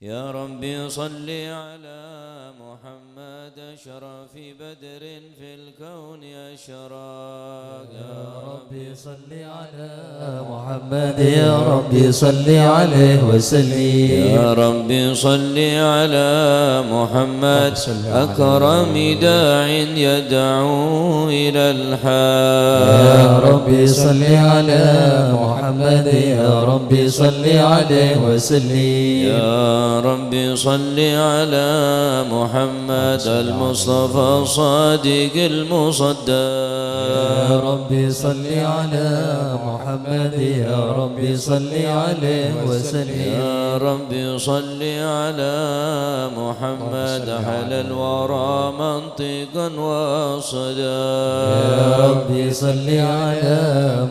يا ربي صل على محمد أشرف بدر في الكون أشراق. يا ربي صل على محمد يا ربي صل عليه وسلم. يا ربي صل على محمد أكرم داع يدعو إلى الحق. يا ربي صل على محمد يا ربي صل عليه وسلم. يا ربي صل على محمد المصطفى صادق المصدق. يا ربي صل على محمد يا ربي صل عليه وسلم. يا ربي صل على محمد حل الورى منطقا وصدا. يا ربي صل على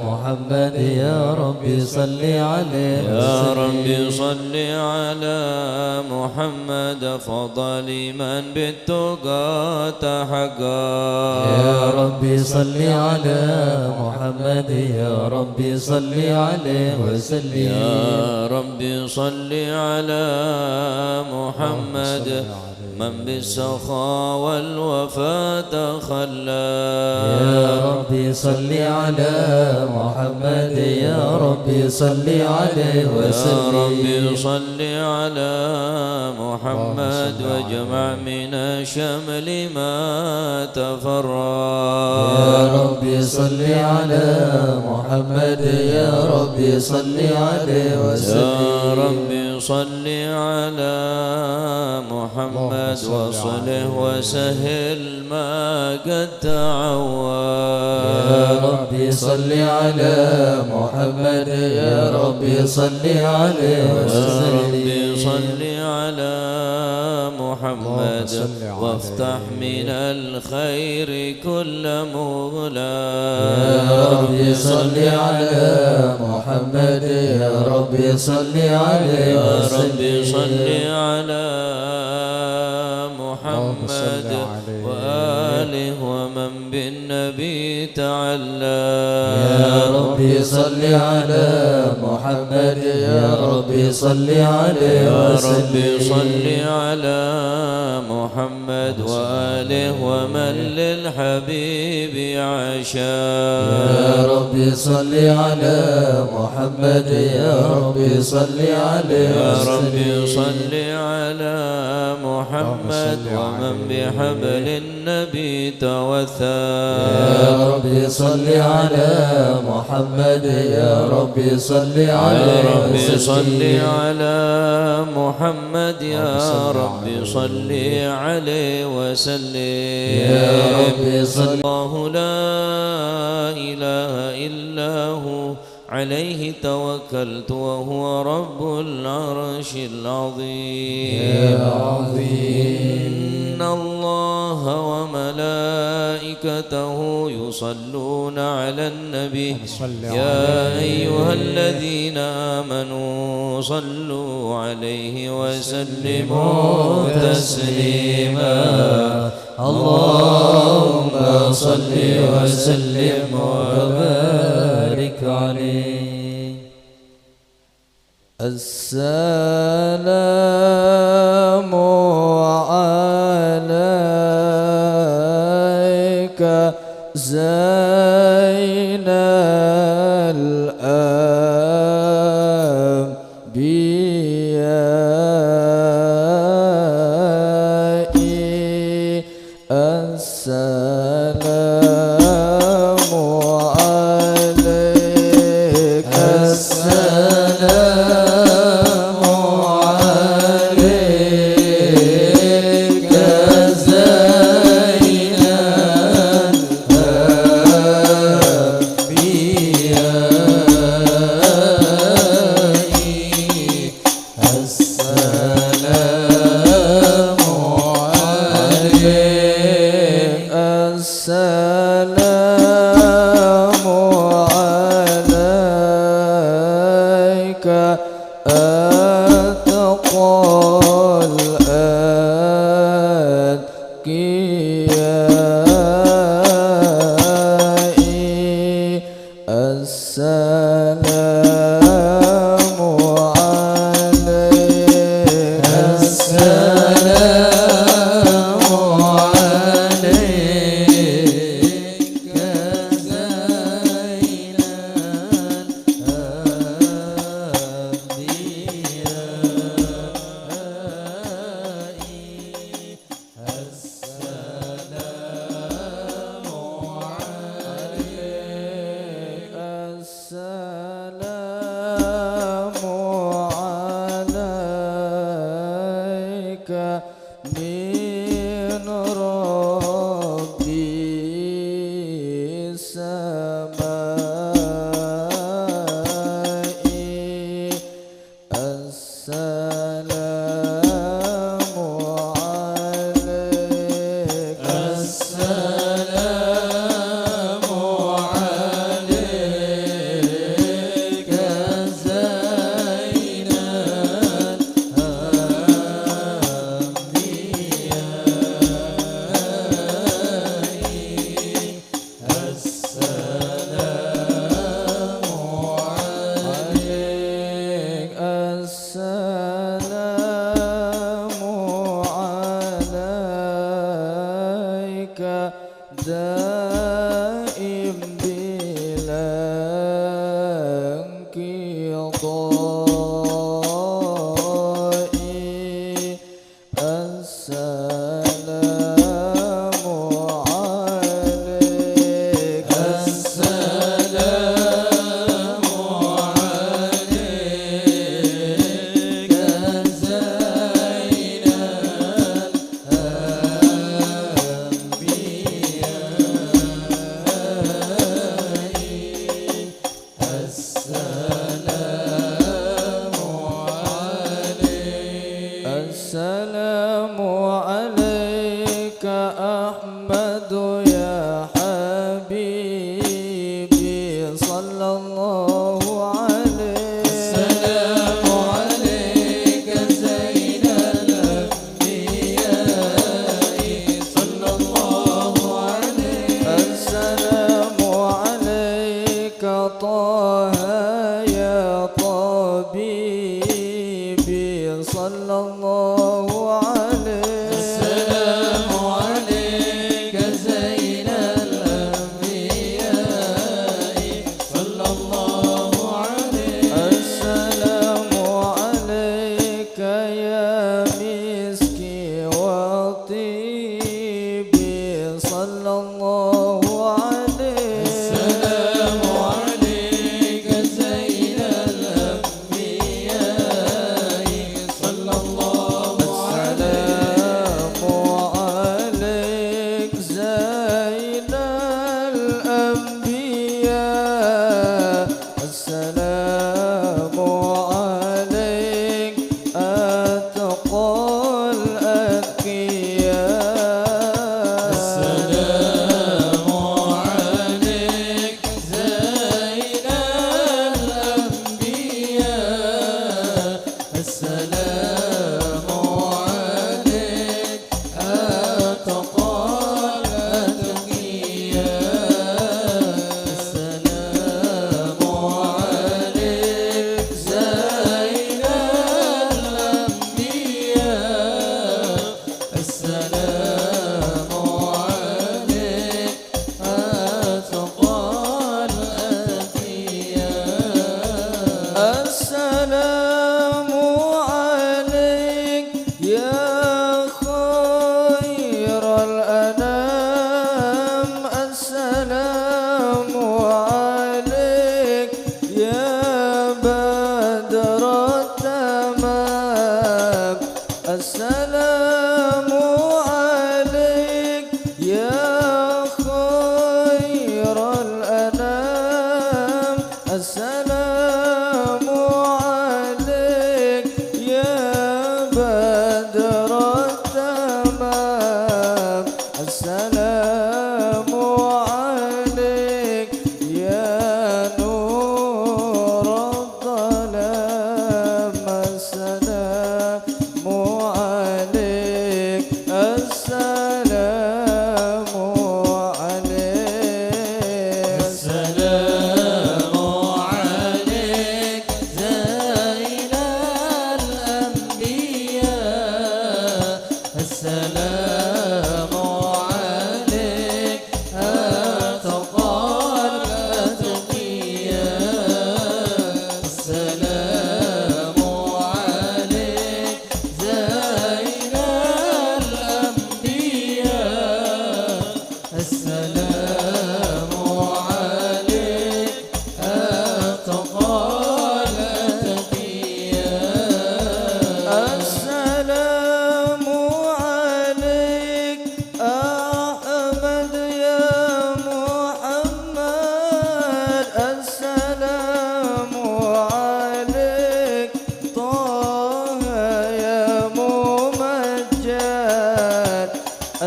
محمد يا ربي صل عليه يا وسلم. ربي صل على محمد فضل من بالتقى تحقق. يا ربي صل على محمد يا ربي صل عليه وسلم. يا ربي صل على محمد من بالسخاء والوفاء تخلى. يا ربي صل على محمد يا ربي صل عليه وسلم. يا ربي صل على محمد واجمع من الشمل ما تفرق. يا ربي صل على محمد يا ربي صل عليه وسلم. يا ربي صل على محمد وصله وسهل ما قد تعود. يا ربي صل على محمد يا ربي صل عليه وسلم. يا ربي صل على محمد وافتح من الخير كل مغلى. يا ربي صل على محمد يا ربي صل عليه يا وسلم. ربي صل على محمد وآله ومن بالنبي تعلى. يا ربي صل على محمد يا ربي صل عليه يا وسلم. ربي صل على محمد وآله ومن للحبيب عشا. يا ربي صل على محمد يا ربي صل عليه يا وسلم. ربي صل على محمد ومن بحبل النبي توثى. يا ربي صل على محمد يا ربي صل عليه يا ربي وسلم. صل على محمد يا ربي صل عليه وسلم. يا ربي صل. الله لا إله إلا هو عليه توكلت وهو رب العرش العظيم. يا عظيم. إن الله وملائكته يصلون على النبي يا أيها الذين آمنوا صلوا عليه وسلموا تسليما. اللهم صل وسلم وبارك عليه. السلام عليك زين الأنبياء. السلام عليك. السلام عليك زين الأنبياء. السلام عليك. السلام عليك أتقى الأتقياء. السلام عليك. السلام عليك من ربي السماء السلام عليك السلام عليك زين السلام عليك دائم بلا انقطاع السلام عليك السلام عليك زين السلام عليك أحمد يا حبيبي صلى الله عليه السلام عليك زين الأنبياء صلى الله عليه السلام عليك طه يا طبيبي صلى الله عليه السلام عليك زين الأنبياء صلى الله عليه السلام عليك يا مسكي وطيبي صلى الله عليه السلام عليك زين الأنبياء صلى الله عليه السلام عليك زين الأنبياء السلام عليك أتقى الأتقياء السلام عليك زين الأنبياء السلام عليك أتقى الأتقياء السلام عليك زين الأنبياء السلام عليك أتقى الأتقياء السلام عليك يا خير الأنام السلام عليك يا بدر التمام السلام عليك يا خير الأنام السلام عليك يا بدر التمام السلام عليك يا نور الظلام السلام عليك السلام عليك السلام عليك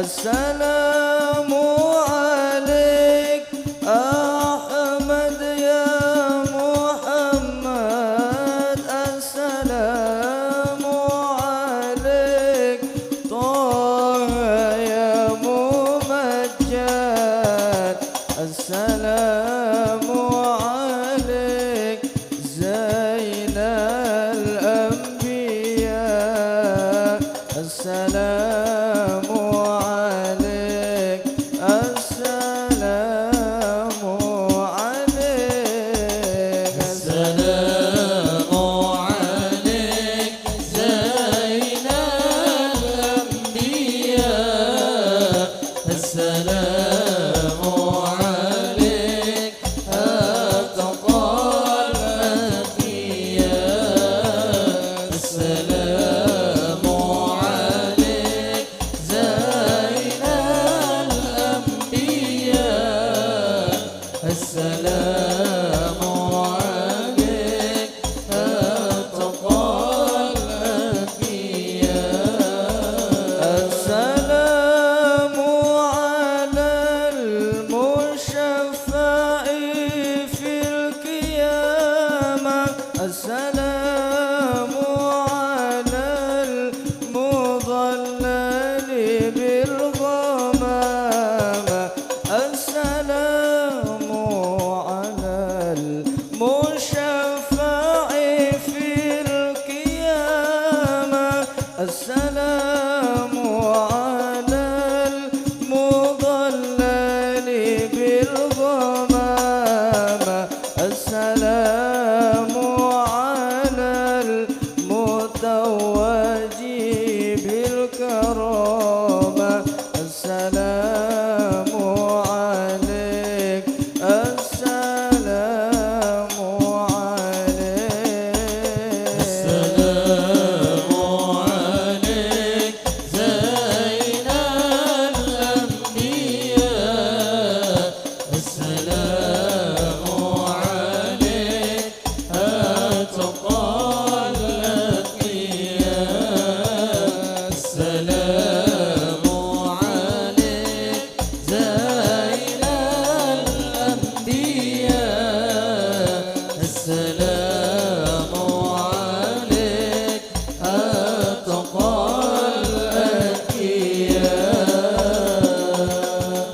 السلام عليك أحمد يا محمد السلام عليك طه يا ممجد السلام عليك زين الأنبياء السلام عليك السلام عليك السلام عليك زين الأنبياء السلام عليك أتقى الأنبياء السلام عليك زين الأنبياء السلام عليك أتقى الأنبياء السلام على المشفع في القيامة السلام على المضلل بالغمامة السلام على المشفع في القيامة السلام على المضلل بالغمامة السلام على المتوج بالكرامة السلام عليك السلام عليك السلام عليك زين الأنبياء السلام عليك أتقى الأتقياء السلام عليك زين الأنبياء السلام عليك أتقى الأتقياء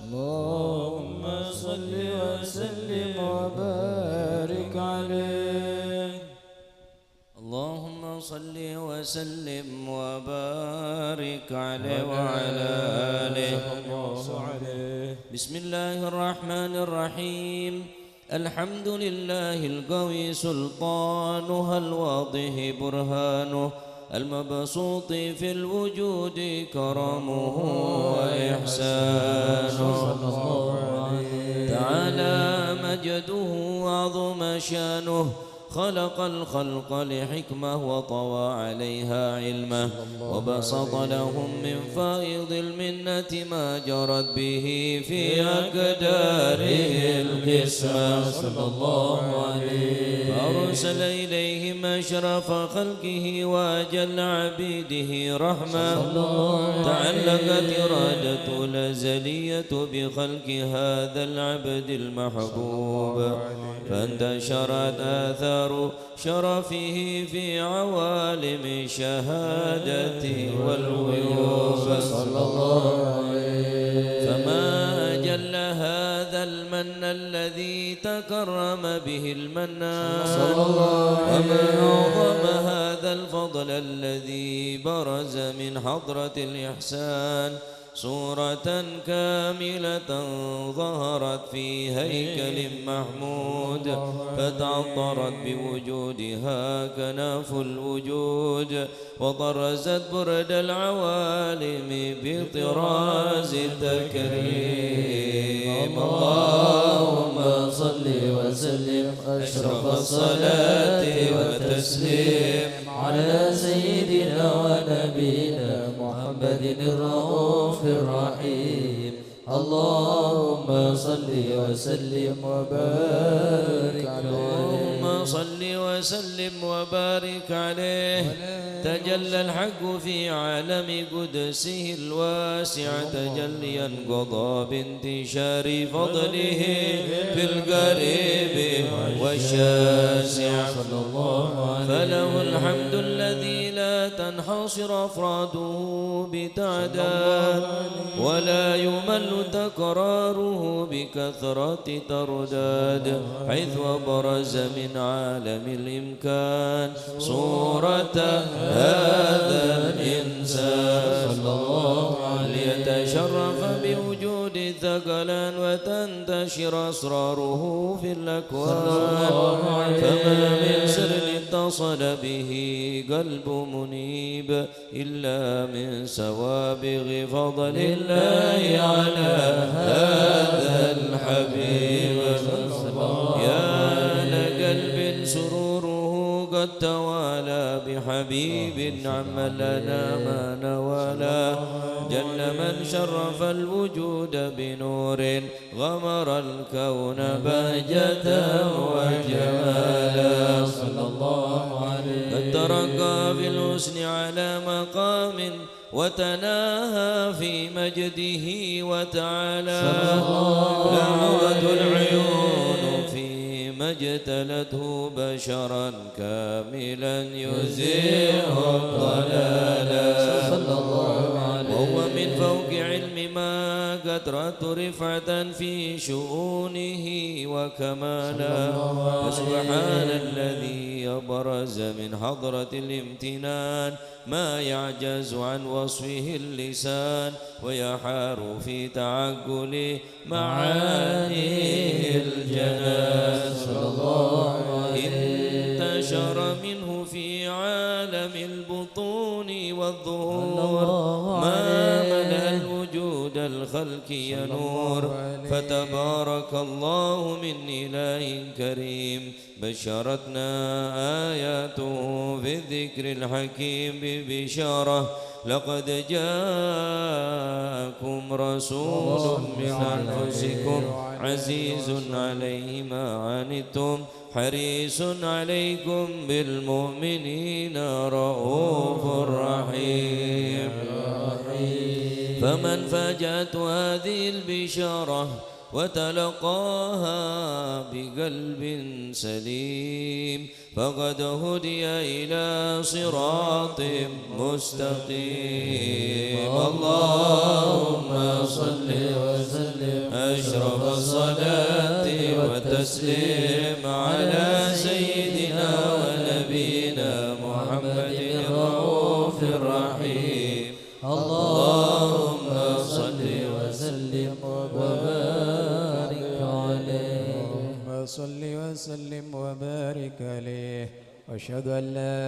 اللهم صل وسلم وبارك عليه اللهم صل وسلم وبارك عليه وعلى آله. بسم الله الرحمن الرحيم. الحمد لله القوي سلطانه الواضح برهانه المبسوط في الوجود كرمه وإحسانه تعالى مجده وعظم شانه خلق الخلق لحكمة وطوى عليها علمه وبسط لهم من فائض المنة ما جرت به في أقداره القسمة صلى الله عليه فأرسل إليهم أشرف خلقه وأجل عبيده رحمة تعلقت إرادته الأزلية بخلق هذا العبد المحبوب فانتشرت آثار شرفه في عوالم شهادته والغيوب صلى الله عليه فما أجل هذا المن الذي تكرم به المنان وما أعظم هذا الفضل الذي برز من حضرة الإحسان صورة كاملة ظهرت في هيكل محمود فتعطرت بوجودها كناف الوجود وطرزت برد العوالم بطراز التكريم اللهم صل وسلم أشرف الصلاة والتسليم على سيدنا ونبينا محمد الرؤوف الرحيم اللهم صل وسلم وبارك عليه اللهم صل وسلم وبارك عليه تجلى الحق في عالم قدسه الواسع تجليا قضى بانتشار فضله في القريب والشاسع فله الحمد الذي لا تنحصر أفراده بتعداد ولا يمل تكراره بكثرة ترداد حيث أبرز من عالم الإمكان صورة هذا الإنسان ليتشرف بوجود الثقلان وتنتشر أسراره في الأكوان فما من سر اتصل به قلب منيب إلا من سوابغ فضل الله على هذا الحبيب يا لقلب سروره قد توالى بحبيب عم لنا ما نوالا جل من شرف الوجود بنور غمر الكون بهجة وجمالا صلى الله عليه قد ترقى في الحسن على مقام وتناهى في مجده وتعالى لعوت العيون فيما اجتلته بشرا كاملا يزيح الضلالا وهو من فوق علم ما قدرة رفعة في شؤونه وكمالا فسبحان الذي أبرز من حضرة الامتنان ما يعجز عن وصفه اللسان ويحار في تعقل معاني الجنان صلى الله عليه انتشر منه في عالم البطون والظهور ما ملأ الوجود الخلق ينور فتبارك الله من إله كريم بشرتنا آياته في الذكر الحكيم ببشارة لقد جاءكم رسول من أنفسكم عزيز عليه ما عنتم حريص عليكم بالمؤمنين رؤوف رحيم فمن فاجأت هذه البشارة وتلقاها بقلب سليم فقد هدي إلى صراط مستقيم اللهم صل وسلم أشرف الصلاة والتسليم على سيدنا ونبينا محمد الرؤوف الرحيم اللهم صل وسلم وبارك عليه اللهم صل وسلم وبارك عليه واشهد ان لا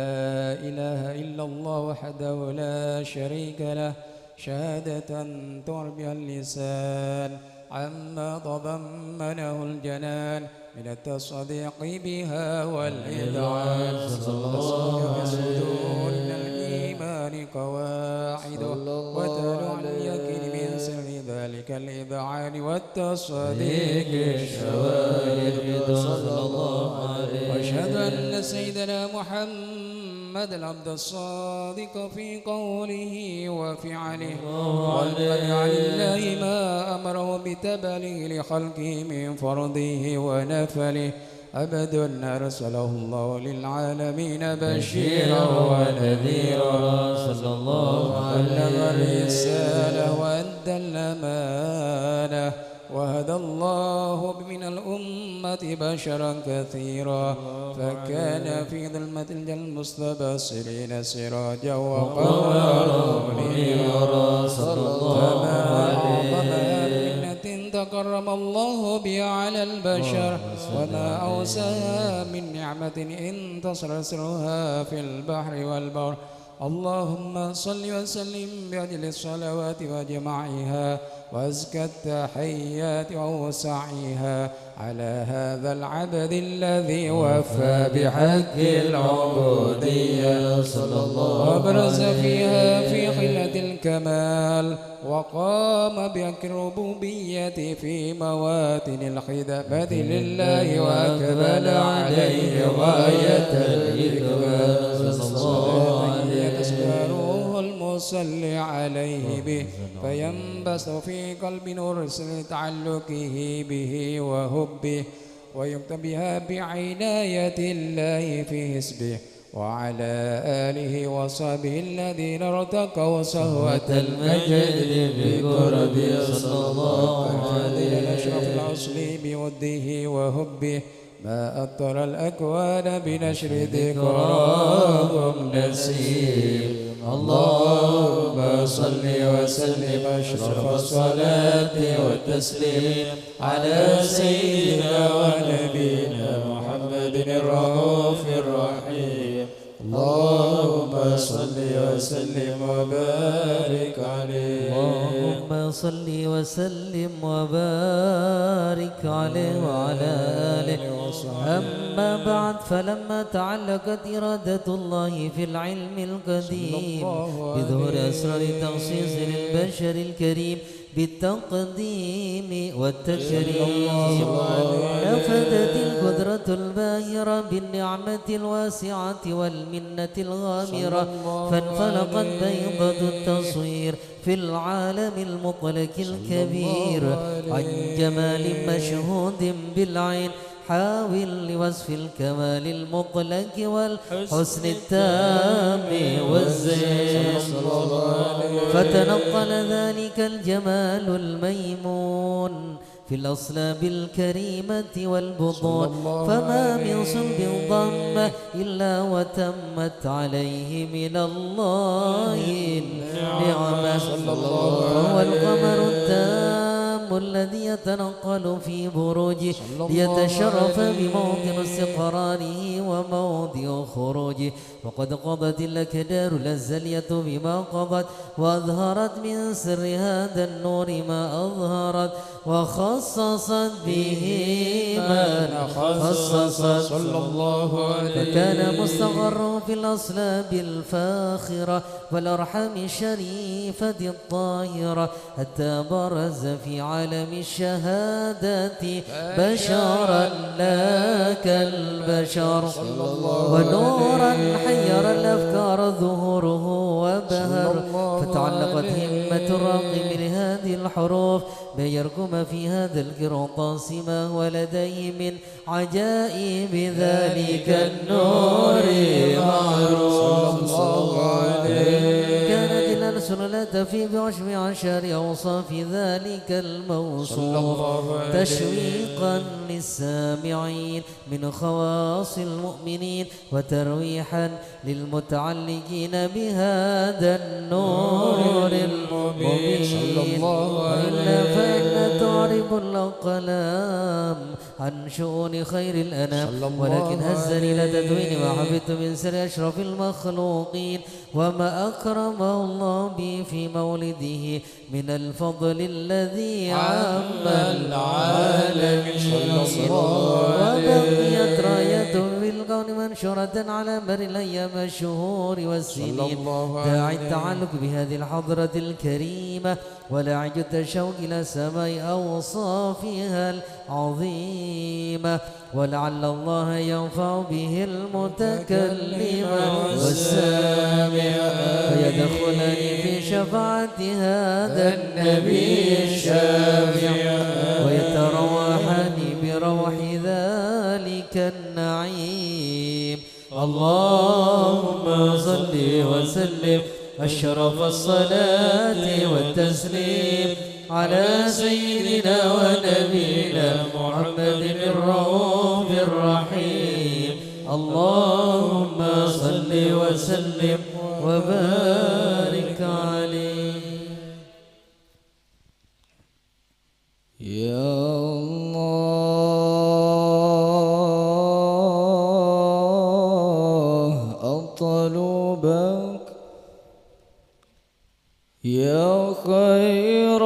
اله الا الله وحده لا شريك له شهادة تعرب اللسان عما تضمنه الجنان من التصديق بها والإذعان يسجدون الإيمان قواعد وتلو عن اليقين من سر ذلك الإذعان والتصديق الشواهد صلى الله عليه واشهد أن سيدنا محمد العبد الصادق في قوله وفعله وأنقل لله ما أمره بتبليغ لخلقه من فرضه ونفله عبد أرسله الله للعالمين بشيرا ونذيرا صلى الله عليه وسلم بلغ الرسالة وأدى الأمانة وهدى الله من الأمة بشرا كثيرا فكان في ظلمة المستبصرين سراجا وقمرا منيرا صلى الله عليه وسلم تكرم الله بها على البشر وما أوساها من نعمة انتصر سرها في البحر والبر اللهم صل وسلم بأجل الصلوات وجمعها وأزكى التحيات وأوسعها على هذا العبد الذي وفى بحق العبودية صلى الله وبرز فيها في خلة الكمال وقام بحق الربوبية في مواتن الخدمة لله وأكمل عليه غاية الإكمال صلى الله عليه وسلم المصلي عليه به فينبث في قلب نور تعلقه به وحبه ويكتب بها بعناية الله في حسبه وعلى آله وصحبه الذين ارتقوا صهوة المجد بقربه صلى الله عليه وسلم أشرف الأصل بوده وحبه ما أطر الأكوان بنشر ذكراهم نسيم اللهم صل وسلم أشرف الصلاة والتسليم على سيدنا ونبينا محمد الرؤوف الرحيم اللهم صل وسلم وبارك عليه اللهم صل وسلم وبارك عليه وعلى آله أما بعد فلما تعلقت إرادة الله في العلم القديم بظهور أسرار التخصيص للبشر الكريم بالتقديم والتكريم نفذت القدرة الباهرة بالنعمة الواسعة والمنة الغامرة فانفلقت بيضة التصوير في العالم المطلق الكبير عن جمال مشهود بالعين حاول لوصف الكمال المطلق والحسن التام والزين فتنقل ذلك الجمال الميمون في الأصلاب الكريمة والبطون فما من صلب ضم إلا وتمت عليه من الله النعمة وهو القمر التام الذي يتنقل في بروجه ليتشرف بموطن استقراره وموضع خروجه وقد قضت الأكدار الأزلية بما قضت وأظهرت من سر هذا النور ما أظهرت وخصصت به من خصصت صلى الله عليه فكان مستقر في الأصلاب الفاخرة والأرحام الشريفة الطاهرة حتى برز في عالم الشهادات بشرا لا كالبشر ونورا حير الأفكار ظهوره وبهر فتعلقت همة الراقب لهذه الحروف بيركم في هذا القرطاس ما هو لديه من عجائب ذلك النور معروف صلى الله عليه كانت الألسن لا تفي بعشر عشر أوصاف ذلك الموصوف تشويقا للسامعين من خواص المؤمنين وترويحا للمتعلقين بهذا النور المبين وإلا فإن تعرب الأقلام عن شؤون خير الأنام ولكن هزني لتدوين ما حفظت من سر أشرف المخلوقين وما أكرمه الله به في مولده من الفضل الذي عم العالمين وبقيت رايته في الكون منشورة على مر الأيام الشهور والسنين داعي التعلق بهذه الحضرة الكريمة ولاعج التشوق إلى سماء أوصافها العظيمة ولعل الله ينفع به المتكلم والسامع ويدخلني في شفاعة هذا النبي الشافع ويتروحني بروح ذلك النعيم اللهم صل وسلم أشرف الصلاة والتسليم على سيدنا ونبينا محمد الرؤوف الرحيم اللهم صل وسلم وبارك عليه يا الله أطلبك يا خير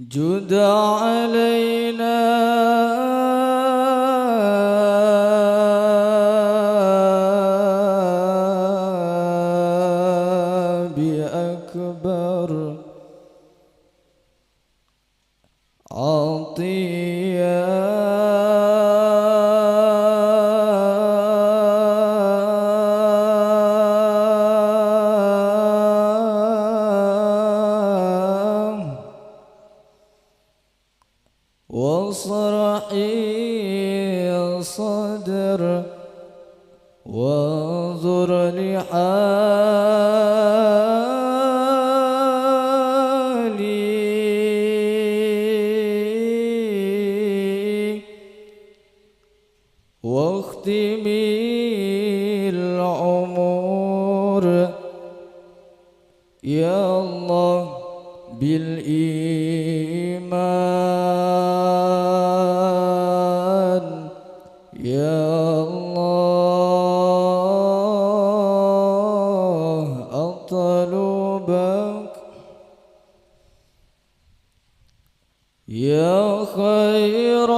جد علينا بأكبر واصرحي الصدر وانظر لحالي واختمي العمر يا الله بالإيمان يا الله أطلبك يا خير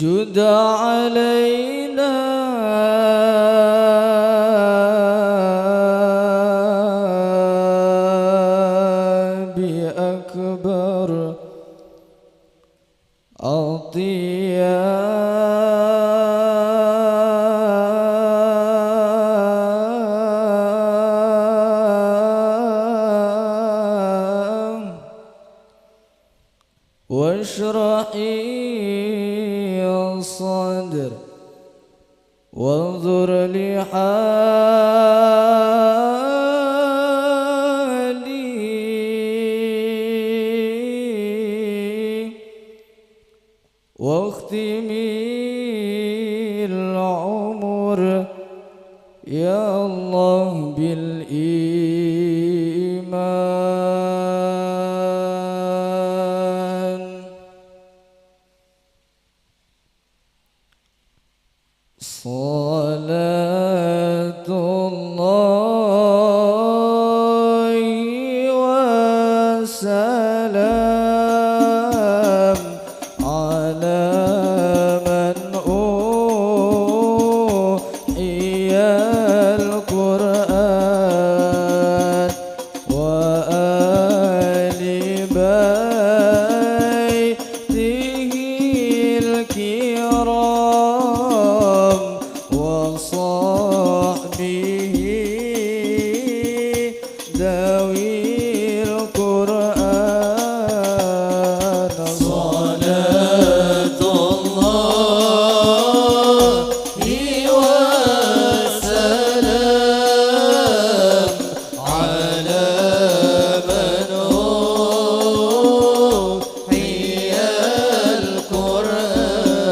جد علينا بأكبر أطياب واشرحي الصدر وانظر لحالي واختمي العمر يا الله بالإيمان صلاة الله وسلام على من أوحي القرآن وآل بيته الكرام وصحبه ذوي القرآن صلاة الله وسلام على من أوحي القرآن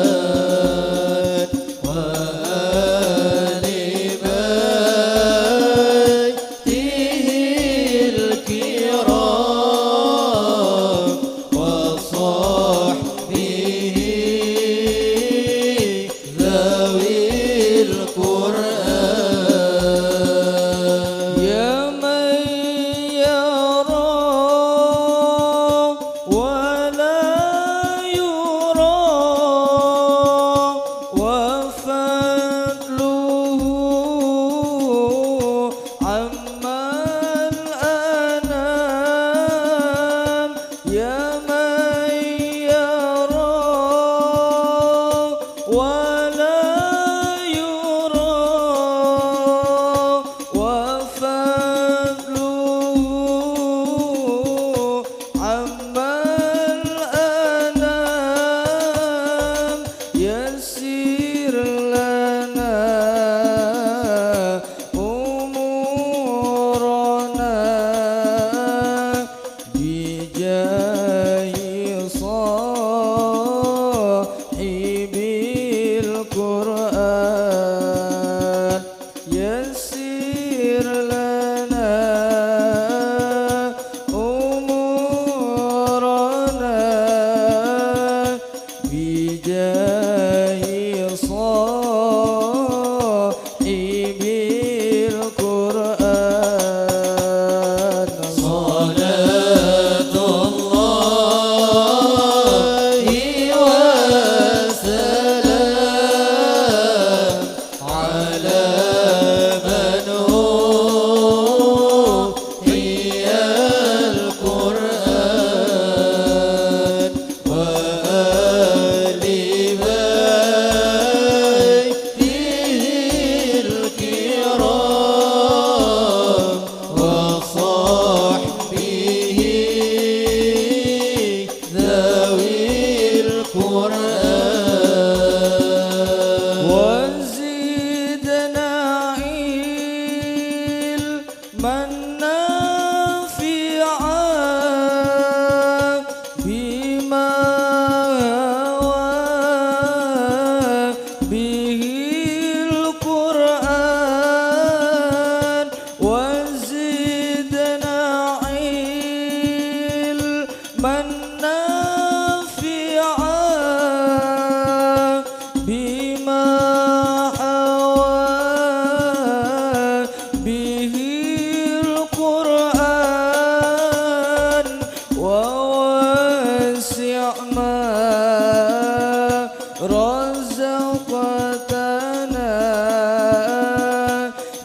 رزقتنا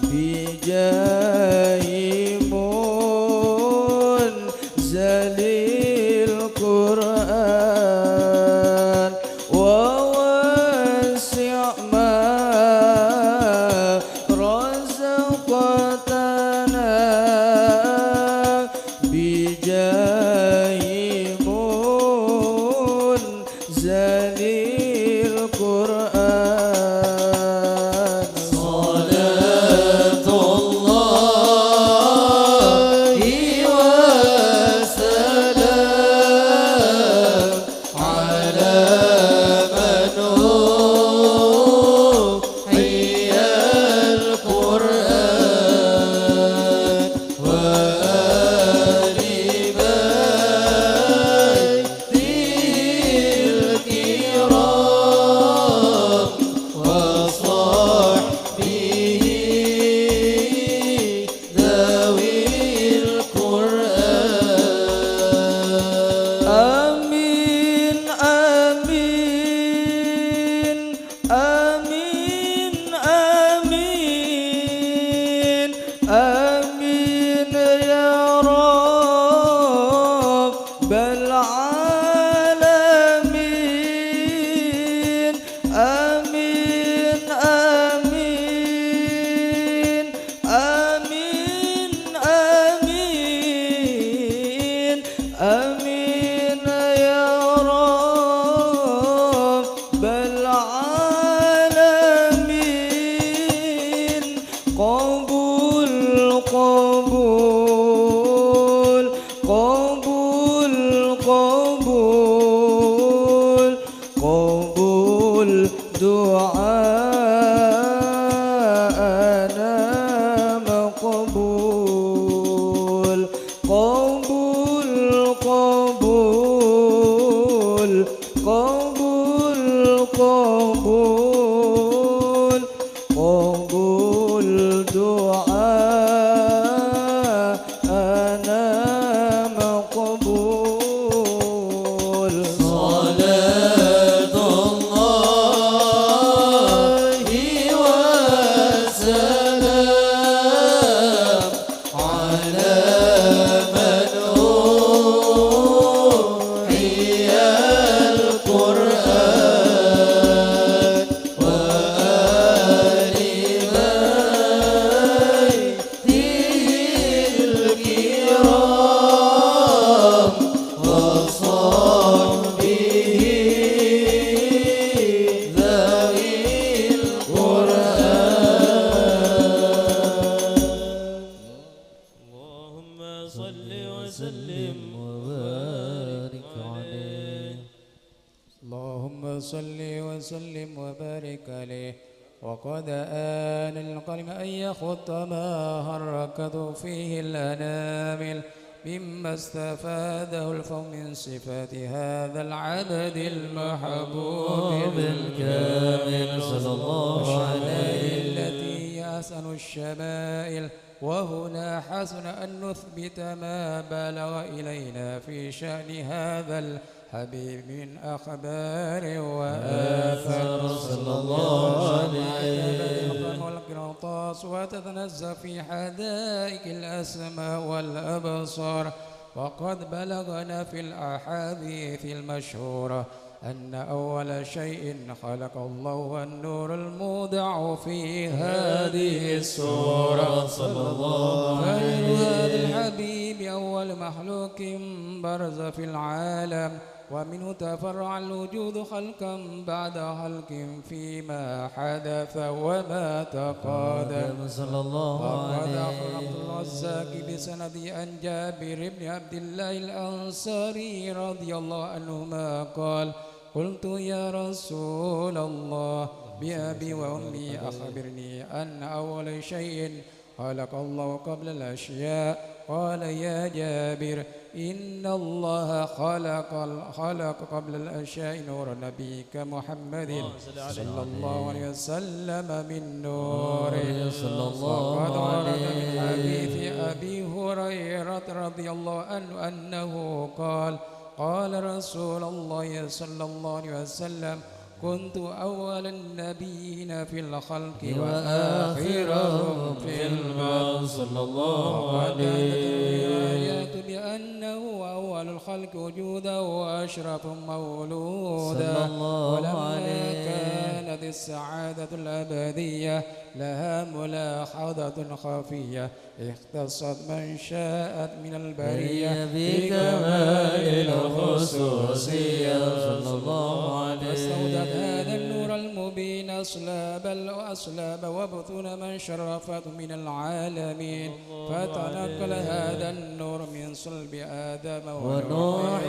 بجاه منزل القرآن ووسع ما رزقتنا بجاه منزل القرآن صلاة الله وسلام على من أوحي القرآن وآل بيته الكرام وصحبه ذوي القرآن آمين آمين آمين آمين آمين يا رب العالمين آمين آمين آمين آمين آمين يا رب العالمين قبول قبول قبول قبول قبول دعاءنا مقبول قبول قبول قبول قبول قبول دعاءنا مقبول صلاة الله وسلام على من أوحي القرآن وآل بيته الكرام وصحبه ذوي القرآن اللهم صل وسلم وبارك عليه اللهم صل وسلم وبارك عليه وقد آن القلم أن يخط ما هركت فيه الأنامل مما استفاده الفهم من صفات هذا العبد المحبوب بالكامل صلى الله عليه التي هي أحسن الشمائل وهنا حسن أن نثبت ما بلغ إلينا في شأن هذا الحبيب من أخبار وآثار صلى الله عليه والقرطاس وتتنزه في حدائق الأسماء والأبصار وقد بلغنا في الأحاديث المشهورة أن أول شيء خلق الله النور المودع في هذه السورة صلى الله عليه هذا الحبيب أول مخلوق برز في العالم ومنه تفرع الوجود خلقا بعد خلق فيما حدث وما تقادم صلى الله وقد عليه أخبر عبد الرزاق بسند عن جابر بن عبد الله الأنصاري رضي الله عنهما قال قلت يا رسول الله بأبي وأمي أخبرني أن أول شيء خلق الله قبل الأشياء قال يا جابر إن الله خلق قبل الأشياء نور نبيك محمد صلى الله عليه وسلم من نوره صلى الله وقد ورد من عليه حديث أبي هريرة رضي الله عنه أنه قال قال رسول الله صلى الله عليه وسلم كنت أول النبيين في الخلق وآخرهم وآخرهم في البعث صلى الله عليه الآيات بأنه أول الخلق وجودا وأشرف مولودا صلى الله ولما عليه كانت السعادة الأبدية لها ملاحظة خفية اختصت من شاءت من البرية بكمال الخصوصية صلى الله عليه فاستودت هذا النور المبين أصلاب وبطون من شرفت من العالمين فتنقل هذا النور من صلب آدم ونوح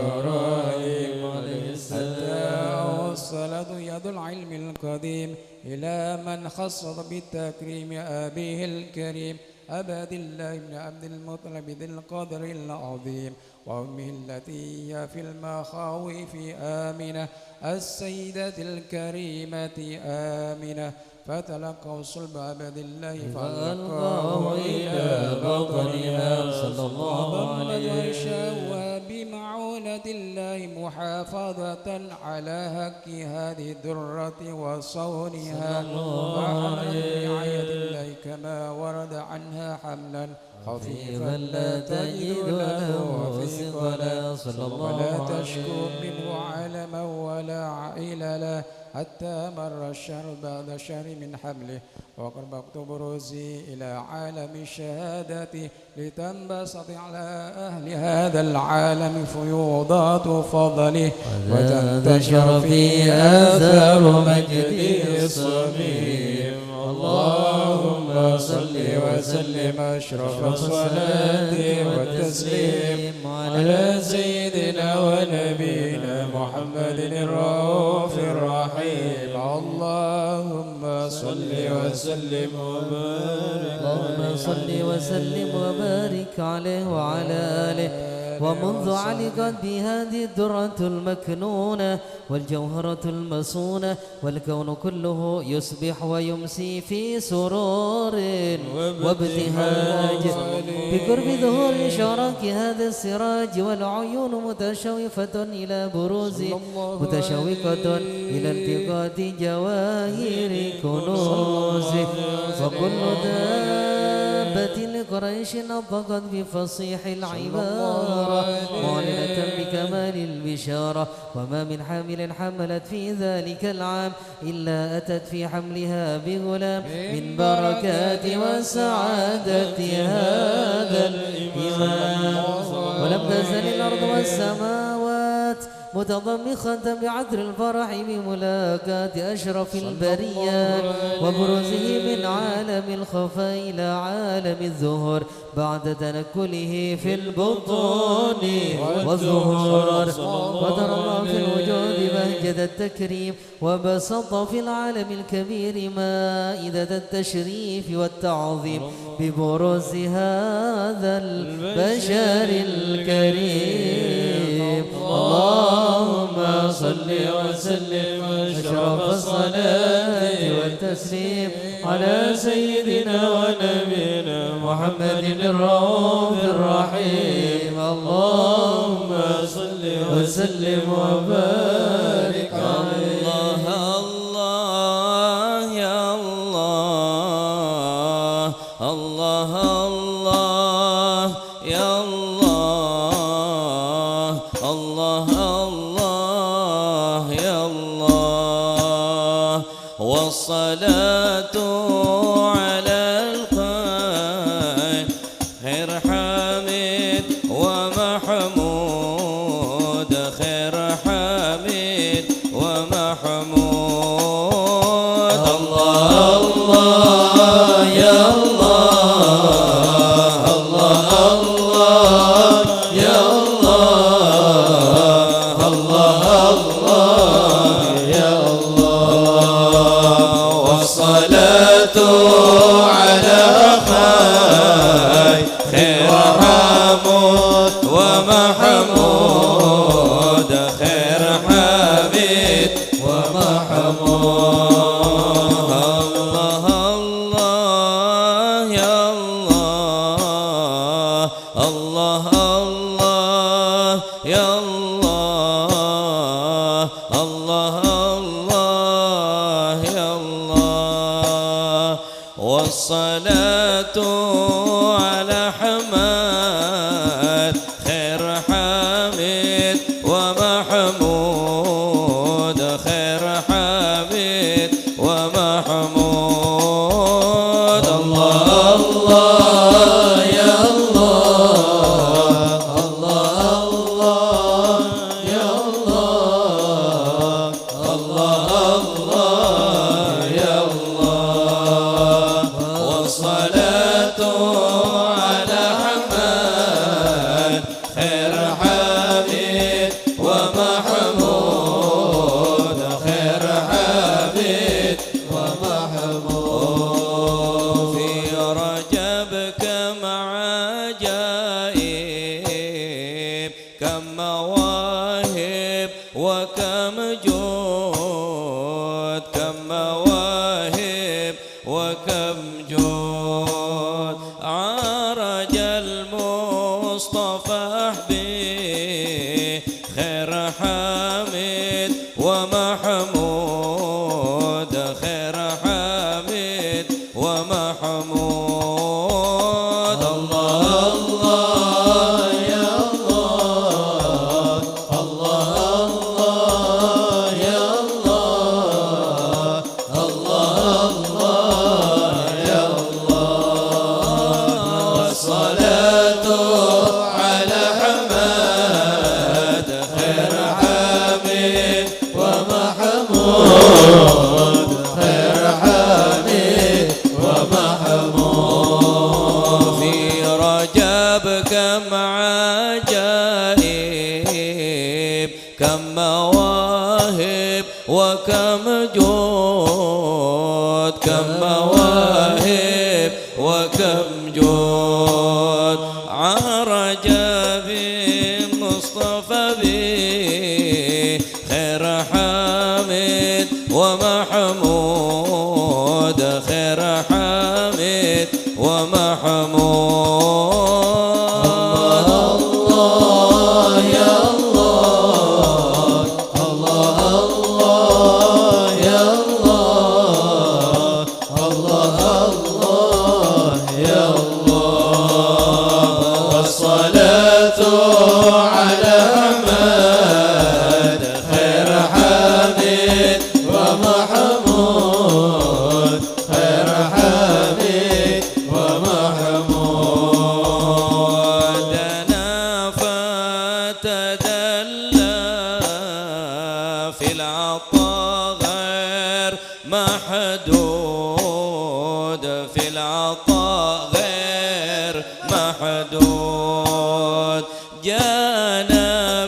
وإبراهيم عليه السلام حتى وصلت يد العلم القديم إلى من خصص بالتكريم أبيه الكريم عبد الله بن عبد المطلب ذي القدر العظيم وأمه التي هي في المخاوف آمنة السيدة الكريمة آمنة فتلقوا صلب عبد الله فألقاه إلى بطنها صلى الله عليه وشاوها بمعونة الله محافظة على هك هذه الدرة وصونها وحملا برعاية الله كما ورد عنها حملا خفيفا لا تجد له ثقلا صلى الله ولا عليه تشكو منه علما ولا عائلا حتى مر الشهر بعد شهر من حمله وقربت بروزي إلى عالم الشهادة لتنبسط على أهل هذا العالم فيوضات فضله وتنتشر في آثار مجده الصميم اللهم صل وسلم أشرف الصلاة والتسليم على سيدنا ونبينا محمد الرؤوف الرحيم اللهم صل وسلم وبارك اللهم صل وسلم وبارك عليه وعلى آله ومنذ علقت بهذه الدرة المكنونة والجوهرة المصونة والكون كله يصبح ويمسي في سرور وابتهاج بقرب ظهور شراك هذا السراج والعيون متشوفة إلى بروزه متشوقة إلى التقاط جواهر كنوزه وكل دابة لقريش نطقت بفصيح العبارة معلنة بكمال البشارة وما من حامل حملت في ذلك العام إلا أتت في حملها بغلام من بركات وسعادة هذا الإمام ولم تزل الأرض والسماوات متضمخة بعطر الفرح بملاقاة أشرف البريات وبروزه من عالم الخفاء إلى عالم الظهور بعد تنكله في البطون والظهور وترى الله في الوجود بهجة التكريم وبسط في العالم الكبير مائدة التشريف والتعظيم ببروز هذا البشر الكريم اللهم صل وسلم أشرف الصلاة والتسليم على سيدنا ونبينا محمد الرؤوف الرحيم اللهم صل وسلم وبارك عليه الله يا الله الله الله يا الله الله الله يا الله والصلاة على خير حميد ومحمود خير حميد ومحمود الله الله يا الله الله الله يا الله الله الله يا الله والصلاة على خير حمود ومحمود خير حميد ومحمود الله الله يا الله الله الله يا الله الله الله يا الله والصلاة على حماد خير حامد ومحمود خير حامد ومحمود الله الله يا الله الله الله يا الله الله الله يا الله والصلاة على حماد خير حامد ومحمود خير حامد ومحمود في رجب كم عجائب كم مواهب وكم جود كم مواهب وكم جود عرج المصطفى به خير حامد ومحمود خير حامد ومحمود الله الله يا الله الله الله يا الله الله الله يا الله والصلاة على حماد خير حامد ومحمود خير حامد ومحمود في رجب كم عجائب كم مواهب وكم جود كم مواهب وكم جود عرج بالمصطفى به خير حامد ومحمود خير حامد ومحمود الله يا الله الله الله يا الله الله الله يا الله والصلاة على حماد خير حامد ومحمود خير حامد ومحمود دنا فتدلى في العطاء غير محدود في العطاء غير محدود جانا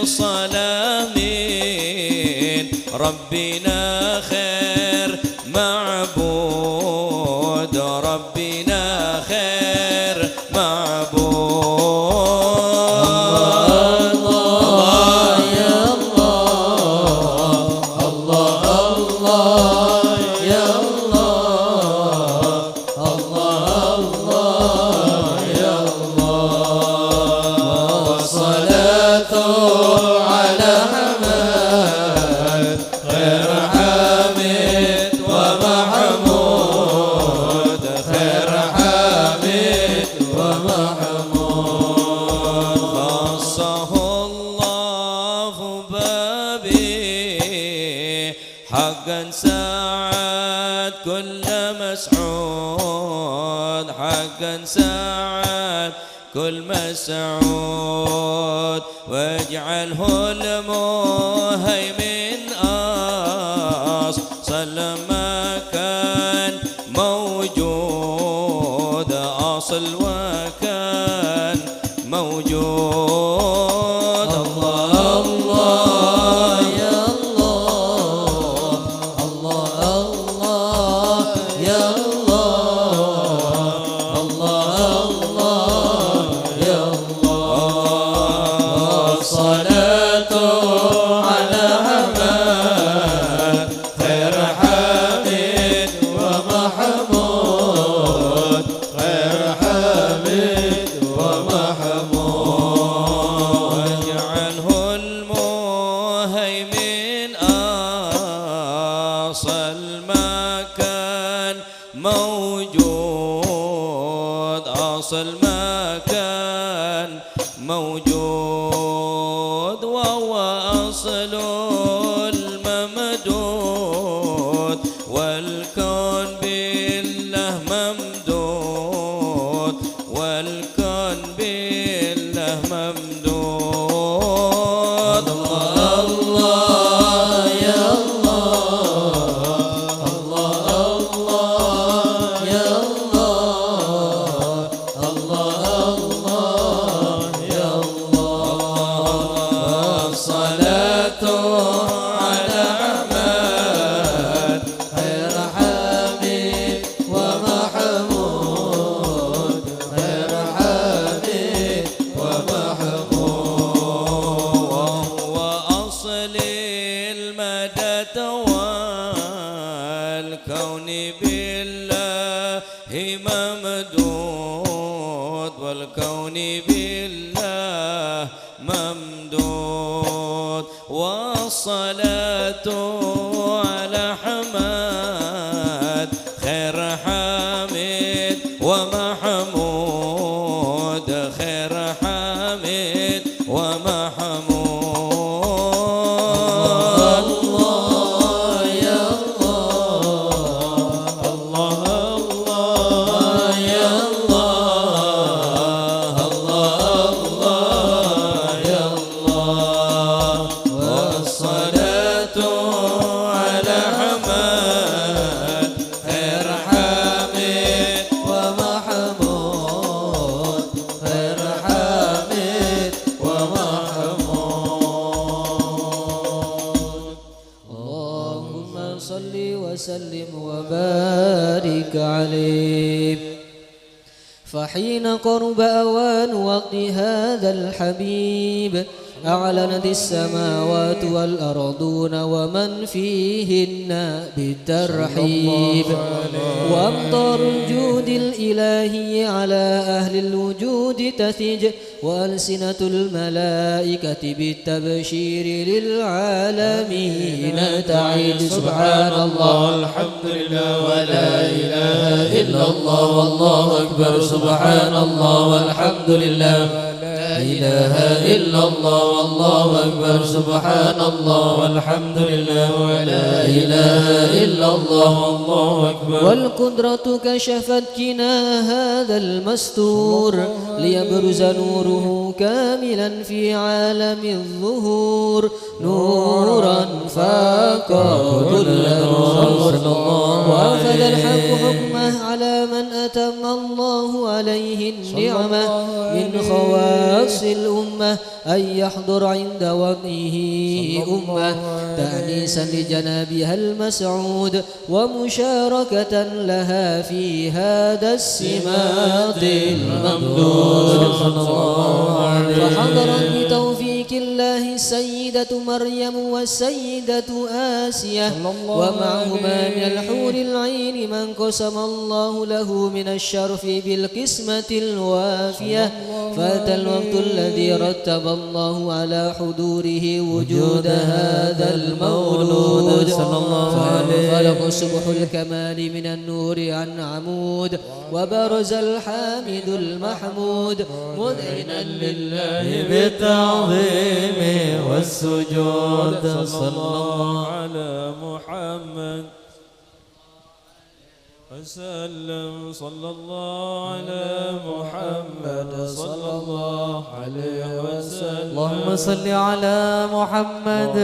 بصلاة من ربنا خير معبود ربنا خير معبود الله يا الله الله الله يا الله الله الله يا الله والصلاة على حماد خير حامد ومحمود خير حامد ومحمود خصه الله بابي حقا ساعد كل مسعود حقا ساعد كل مسعود واجعله المهيمن أصل ما كان موجود أصل وكان موجود الله الله يا الله الله الله يا الله الله الله يا الله الصلاة على حماد خير حامد ومحمود خير حامد أصل ما كان موجود أصل ما كان موجود وهو أصل الممدود والكون بالله ممدود والكون بالله ممدود الله يا الله الله يا الله الله يا الله الصلاة على أحمد خير حبيب ومحمود خير حبيب ومحمود وهو أصل المدى والكون بالله ممدود والكون بالله ممدود والصلاة على حماد خير حامد ومحمود خير حامد ومحمود الله يا الله الله يا الله الله يا الله والصلاة على حماد خير حامد ومحمود خير حامد ومحمود اللهم صل وسلم وبارك عليه. فحين قرب أوان وقت هذا الحبيب أعلنت السماوات والأرضون ومن فيهن بالترحيب وأمطار الجود الإلهي على أهل الوجود تثج وألسنة الملائكة بالتبشير للعالمين تعيد. سبحان الله الحمد لله ولا إله إلا الله والله أكبر. سبحان الله والحمد لله لا إله إلا الله والله أكبر. سبحان الله والحمد لله ولا إله إلا الله والله أكبر. والقدرة كشفت كنا هذا المستور ليبرز نوره كاملا في عالم الظهور نورا فاق كل نور. وأخذ الحق حكمه على من أتم الله عليه النعمة من خواص الأمة أن يحضر عند وضعه أمة تأنيسا لجنابها المسعود ومشاركة لها في هذا السمات الممدود. فحضرت بتوفيق الله السيدة مريم والسيدة آسية ومعهما من الحور العين من قسم الله له من الشرف بالقسمة الوافية. فأتى الوقت الذي رتب الله على حضوره وجود هذا المولود فانفلق صبح الكمال من النور عن عمود وبرز الحامد المحمود مذعنا لله بالتعظيم والسجود. صلى الله على محمد وسلم. صلى الله على محمد صلى الله عليه وسلم. اللهم صل على محمد.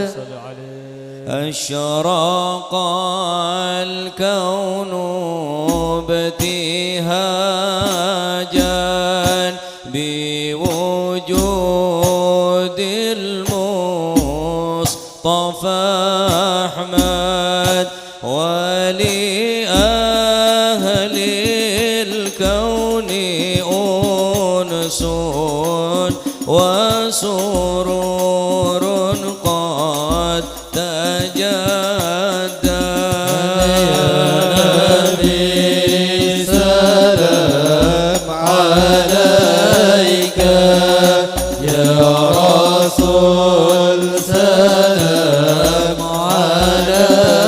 أشرق الكون ابتهاجا بوجود المصطفى أحمد ولأهل الكون أنس وسرور قد تجدد. سلام عليك يا رسول سلام عليك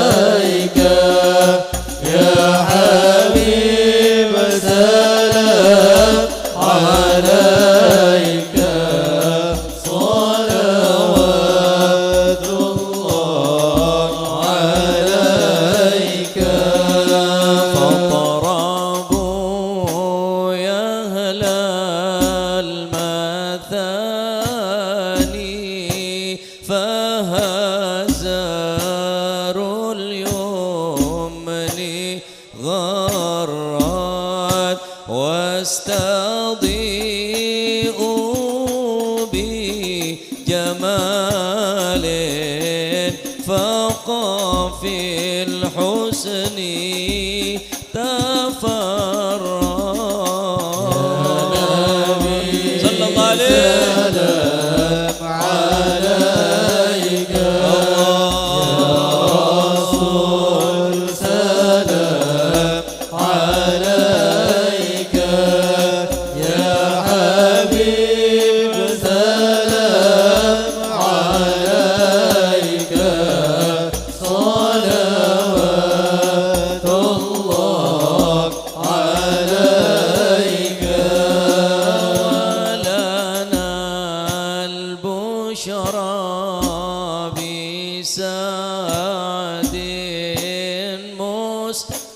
يستضيء بجمال فاق في الحسن تفرد صلى الله عليه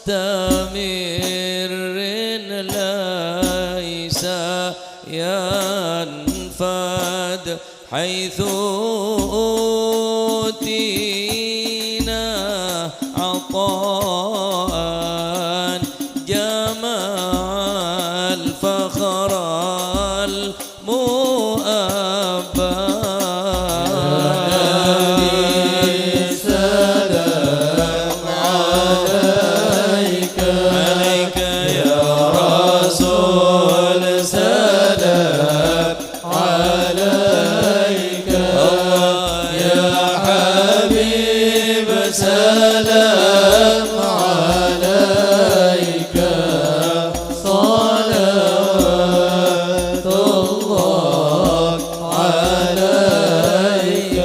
مستمر ليس ينفد حيث أوتينا عطاء جمع الفخر المؤبى سلام عليك صلوات الله عليك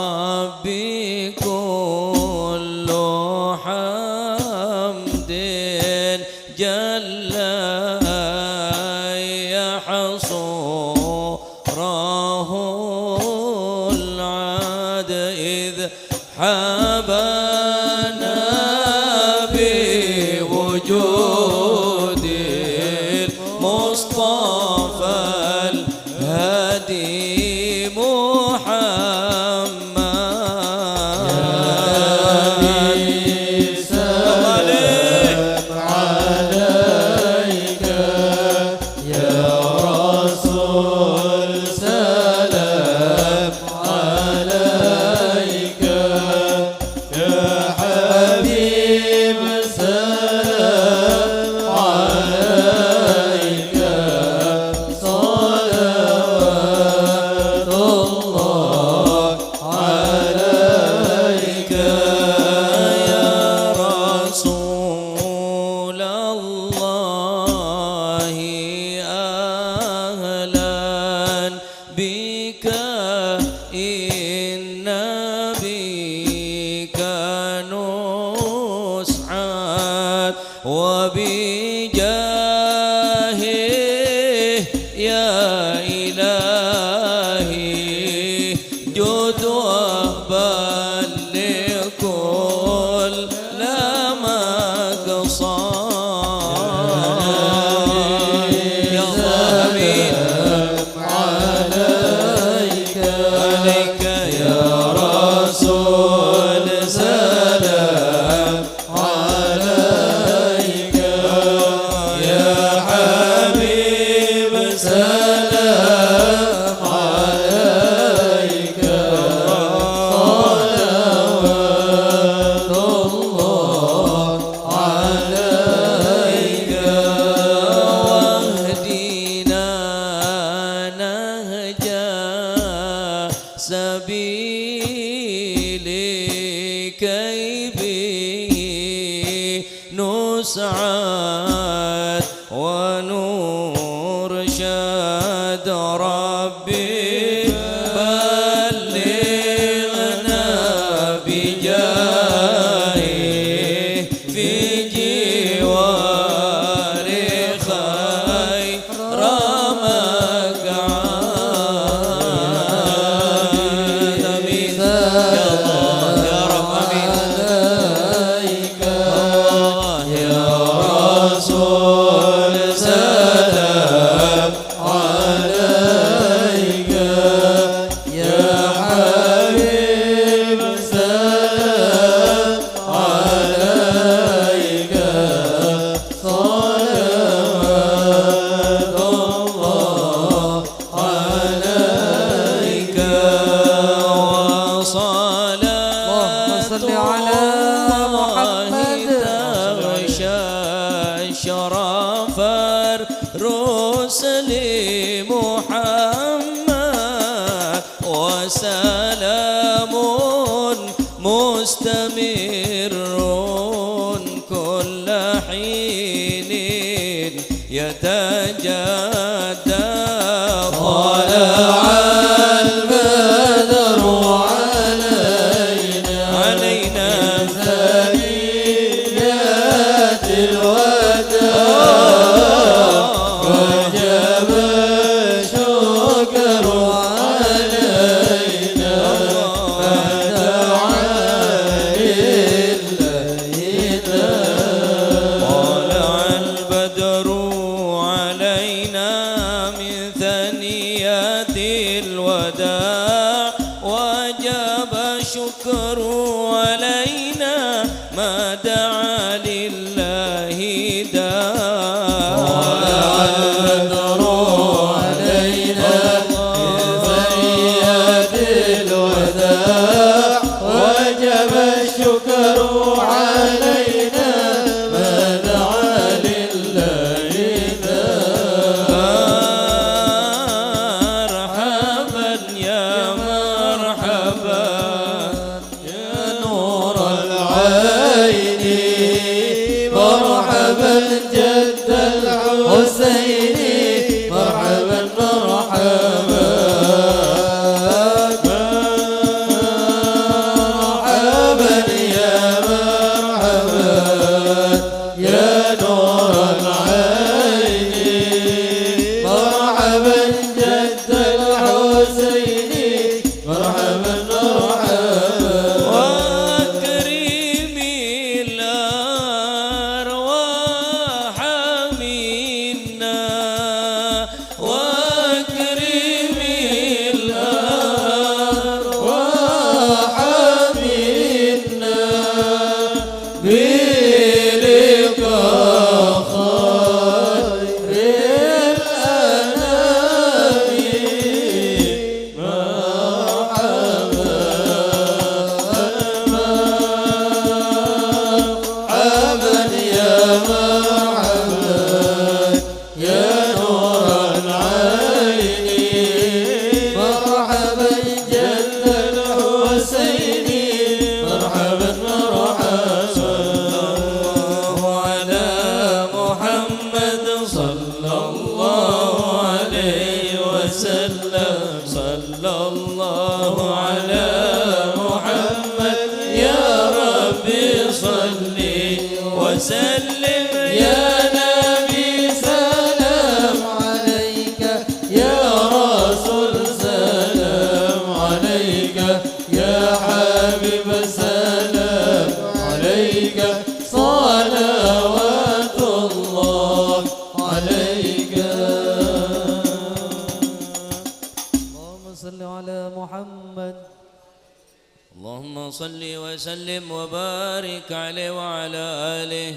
فلربي كل حمد جل يحصره إذ حبانا بوجود المصطفى الهادي محمد سلام عليك يا رسول سلام عليك بك إن بك نسعد وبجاهه يا إلهي جد وبلغ كل مقصد يا آمين عليك يا رسول سلام عليك يا حبيب سلام عليك صلوات الله عليك واهدنا نهجا سبيلي كي به نسعد ونرشد ربي بلغنا بجاهه في جوار خير مقعد آمين يا الله يا رب آمين يا رسول سلام عليك يا حبيب سلام عليك صلاة صل على محمد تغشى شرف الرسل محمد وسلام مستمر كل حين يتجدد طلع البدر علينا ثنيات الوداع وجب الشكر علينا طلع البدر علينا من ثنيات الوداع وجب الشكر علينا ما دعا لله داع طلع البدر علينا من ثنيات الوداع وجب الشكر علينا ما دعا لله مرحبا يا مرحبا يا نور العين مرحبا جد الحسين مرحبا مرحبا مرحبا يا مرحبا يا نور العين مرحبا جد الحسين مرحبا مرحبا وكريم الأرواح منا وكريم الأرواح منا بلقاء خير الأنام مرحبا يا مرحبا يا نور العين مرحبا جد الحسين مرحبا مرحبا على محمد صلى الله عليه وسلم صلى الله على محمد يا ربي صل وسلم يا نبي سلام عليك يا رسول سلام عليك يا حبيب سلام عليك صلوات الله عليك اللهم صل على محمد اللهم صل وسلم وبارك عليه وعلى آله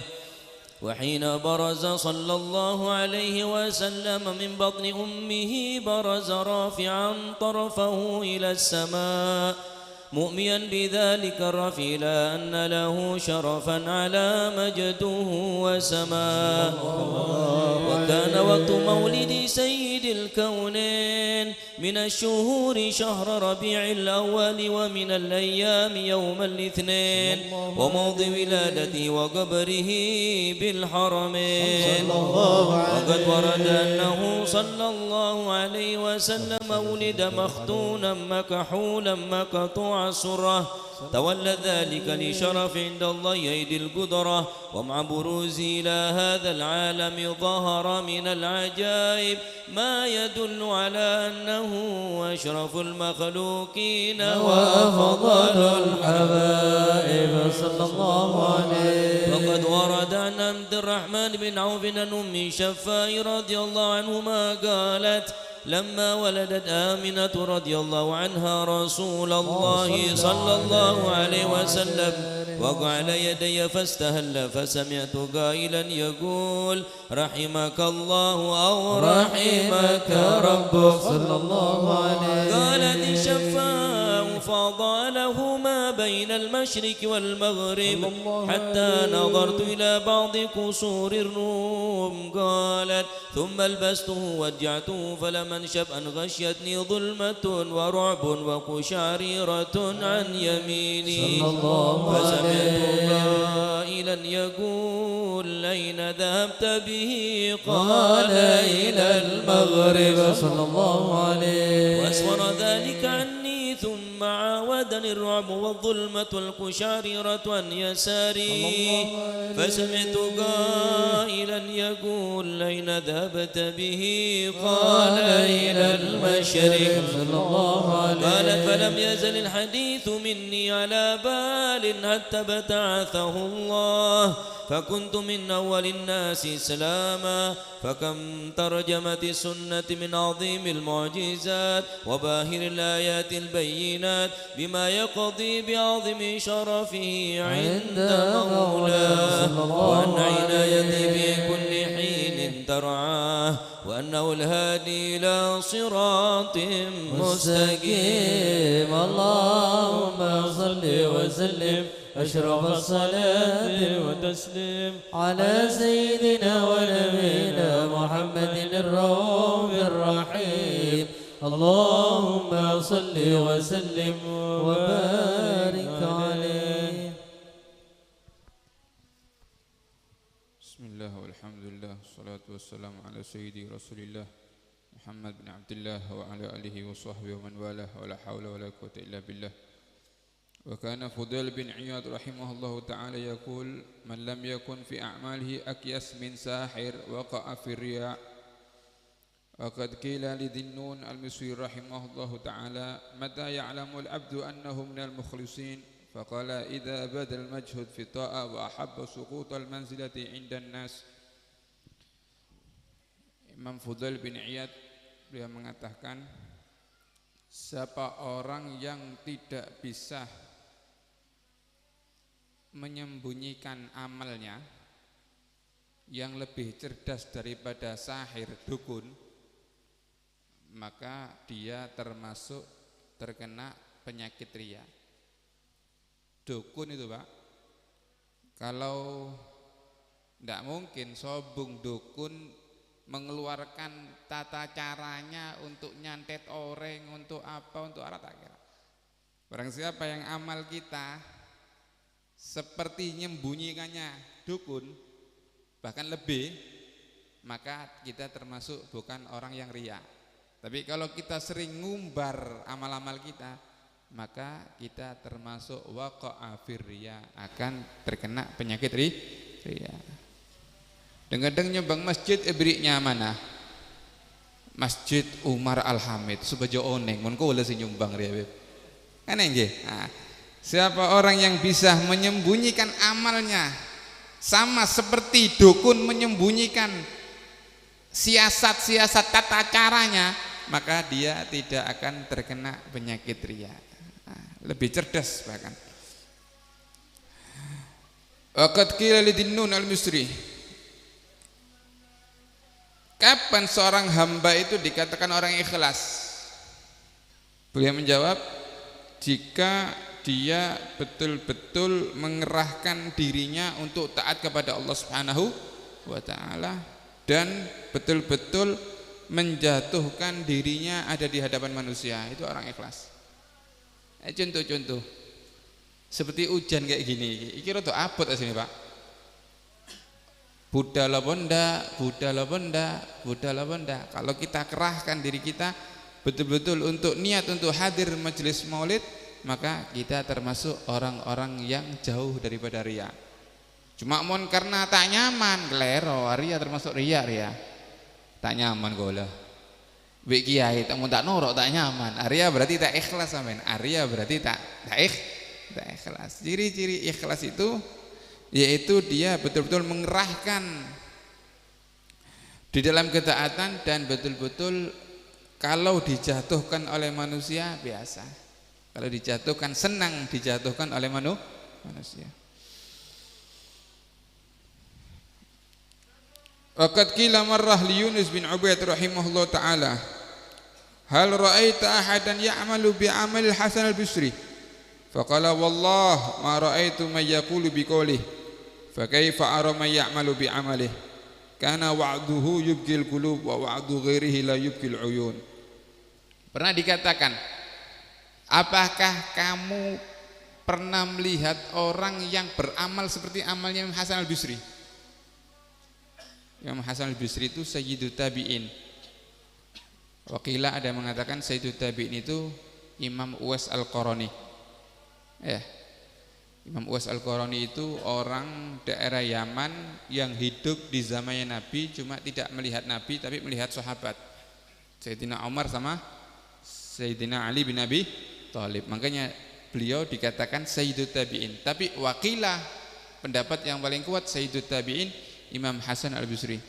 وحين برز صلى الله عليه وسلم من بطن أمه برز رافعا طرفه إلى السماء مؤميا بذلك الرفع إلى أن له شرفا على مجده وسماه وكان وقت مولد سيد الكونين من الشهور شهر ربيع الأول ومن الأيام يوم الاثنين وموضع ولادته وقبره بالحرمين وقد ورد أنه صلى الله عليه وسلم ولد مختونا مكحولا مقطوع السرة تولى ذلك لشرف عند الله أيدي القدرة ومع بروزه إلى هذا العالم ظهر من العجائب ما يدل على أنه أشرف المخلوقين وأفضل الحبائب صلى الله عليه وقد ورد عن عبد الرحمن بن عوف عن أم شفاء رضي الله عنهما قالت لما ولدت آمنة رضي الله عنها رسول الله صلى الله عليه وسلم وقع على يدي فاستهل فسمعت قائلا يقول رحمك الله أو رحمك ربك صلى الله عليه قالت الشفاء وأضاء له ما بين المشرق والمغرب حتى نظرت إلى بعض قصور الروم. قالت ثم البسته وادعته فلم انشب أن غشيتني ظلمة ورعب وقشعريرة عن يميني فسمعت قائلا يقول أين ذهبت به؟ قال إلى المغرب صلى الله عليه. وأسفر ذلك عني ثم عاودني الرعب والظلمة والقشعريرة عن يساري فسمعت قائلا يقول أين ذهبت به؟ قال إلى المشرق. قالت فلم يزل الحديث مني على بال حتى ابتعثه الله فكنت من أول الناس إسلاما. فكم ترجمت السنة من عظيم المعجزات وباهر الآيات البينات بما يقضي بعظم شرفه عند مولاه وأن عنايته في كل حين ترعاه وأنه الهادي إلى صراط مستقيم. اللهم صل وسلم أشرف الصلاة وتسليم على سيدنا ونبينا محمد الرؤوف الرحيم. اللهم صل وسلم وبارك عليه. بسم الله والحمد لله والصلاة والسلام على سيدي رسول الله محمد بن عبد الله وعلى آله وصحبه ومن والاه ولا حول ولا قوة إلا بالله. وكان فضيل بن عياض رحمه الله تعالى يقول من لم يكن في أعماله أكيس من ساحر وقع في الرياء. وقد قيل لذي النون المصري رحمه الله تعالى متى يعلم العبد أنه من المخلصين؟ فقال إذا بذل المجهود في الطاعة وأحب سقوط المنزلة عند الناس. Imam Fudail bin Iyad beliau mengatakan siapa orang yang tidak bisa menyembunyikan amalnya yang lebih cerdas daripada sahir dukun, maka dia termasuk terkena penyakit riya. Dukun itu Pak, kalau tidak mungkin sobung dukun mengeluarkan tata caranya untuk nyantet orang, untuk apa, untuk alat akhirat. Barang siapa yang amal kita seperti menyembunyikannya dukun, bahkan lebih, maka kita termasuk bukan orang yang riya. Tapi kalau kita sering ngumbar amal-amal kita, maka kita termasuk waqa'a fir riya, akan terkena penyakit riya. Dengadeng nyumbang masjid ibriknya mana? Masjid Umar Al-Hamid Subajo oneng mun ko wala si nyumbang riya. Kan nggih. Nah, siapa orang yang bisa menyembunyikan amalnya sama seperti dukun menyembunyikan siasat-siasat tata caranya, maka dia tidak akan terkena penyakit riya. Lebih cerdas bahkan. Waqad qila lidin-nun al-Misri, kapan seorang hamba itu dikatakan orang ikhlas? Beliau menjawab, jika dia betul-betul mengerahkan dirinya untuk taat kepada Allah Subhanahu wa ta'ala dan betul-betul menjatuhkan dirinya ada di hadapan manusia, itu orang ikhlas. Contoh-contoh seperti hujan kayak gini, iki rada abot asine Pak. Budala bonda, budala bonda, budala bonda. Kalau kita kerahkan diri kita betul-betul untuk niat untuk hadir majelis maulid, maka kita termasuk orang-orang yang jauh daripada riya. Cuma mon karena tak nyaman, kelero, riya termasuk riya. Tak nyaman gola. Wek kiai tak mun tak norok tak nyaman. Riya berarti tak ikhlas sampean. Riya berarti tak ikhlas. Ciri-ciri ikhlas itu yaitu dia betul-betul mengerahkan di dalam ketaatan dan betul-betul kalau dijatuhkan oleh manusia biasa, kalau dijatuhkan senang dijatuhkan oleh manusia. Waqad qila marrah li Yunus bin Ubaid rahimahullah ta'ala, hal ra'aita ahadan ya'malu bi'amal Hasan al-Basri Faqala wallah ma ra'aitu man yaqulu biqawlihi fa kaifa ara man ya'malu bi 'amalihi kana wa'duhu yubqil qulub wa wa'du ghairihi la yubqil uyun. Pernah dikatakan, apakah kamu pernah melihat orang yang beramal seperti amalnya Imam Hasan al-Basri? Imam Hasan al-Basri itu sayyidut tabi'in. Wakila ada yang mengatakan sayyidut tabi'in itu Imam Uwais al-Qarani. Ya. Imam Uwais al-Qarani itu orang daerah Yaman yang hidup di zamannya Nabi, cuma tidak melihat Nabi tapi melihat sahabat Sayyidina Umar sama Sayyidina Ali bin Abi Thalib. Makanya beliau dikatakan sayyidut tabi'in. Tapi wakilah pendapat yang paling kuat sayyidut tabi'in Imam Hasan al-Basri.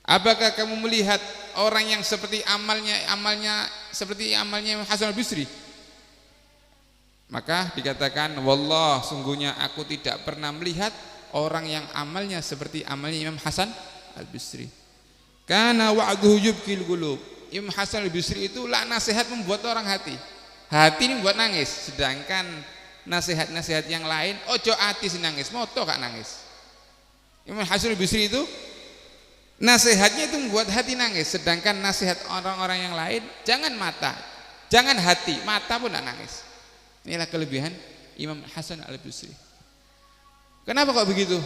Apakah kamu melihat orang yang seperti amalnya seperti amalnya Imam Hasan al-Basri? Maka dikatakan, wallah sungguhnya aku tidak pernah melihat orang yang amalnya seperti amalnya Imam Hasan al-Basri. Karena wa'duhu yubqil qulub. Imam Hasan al-Basri itu lah nasihat membuat orang hati ini membuat nangis. Sedangkan nasihat-nasihat yang lain, ojo hati si nangis, moto kak nangis. Imam Hasan al-Basri itu nasihatnya itu membuat hati nangis. Sedangkan nasihat orang-orang yang lain, jangan mata, jangan hati, mata pun tak nangis. Inilah kelebihan Imam Hasan al-Basri. Kenapa kok begitu?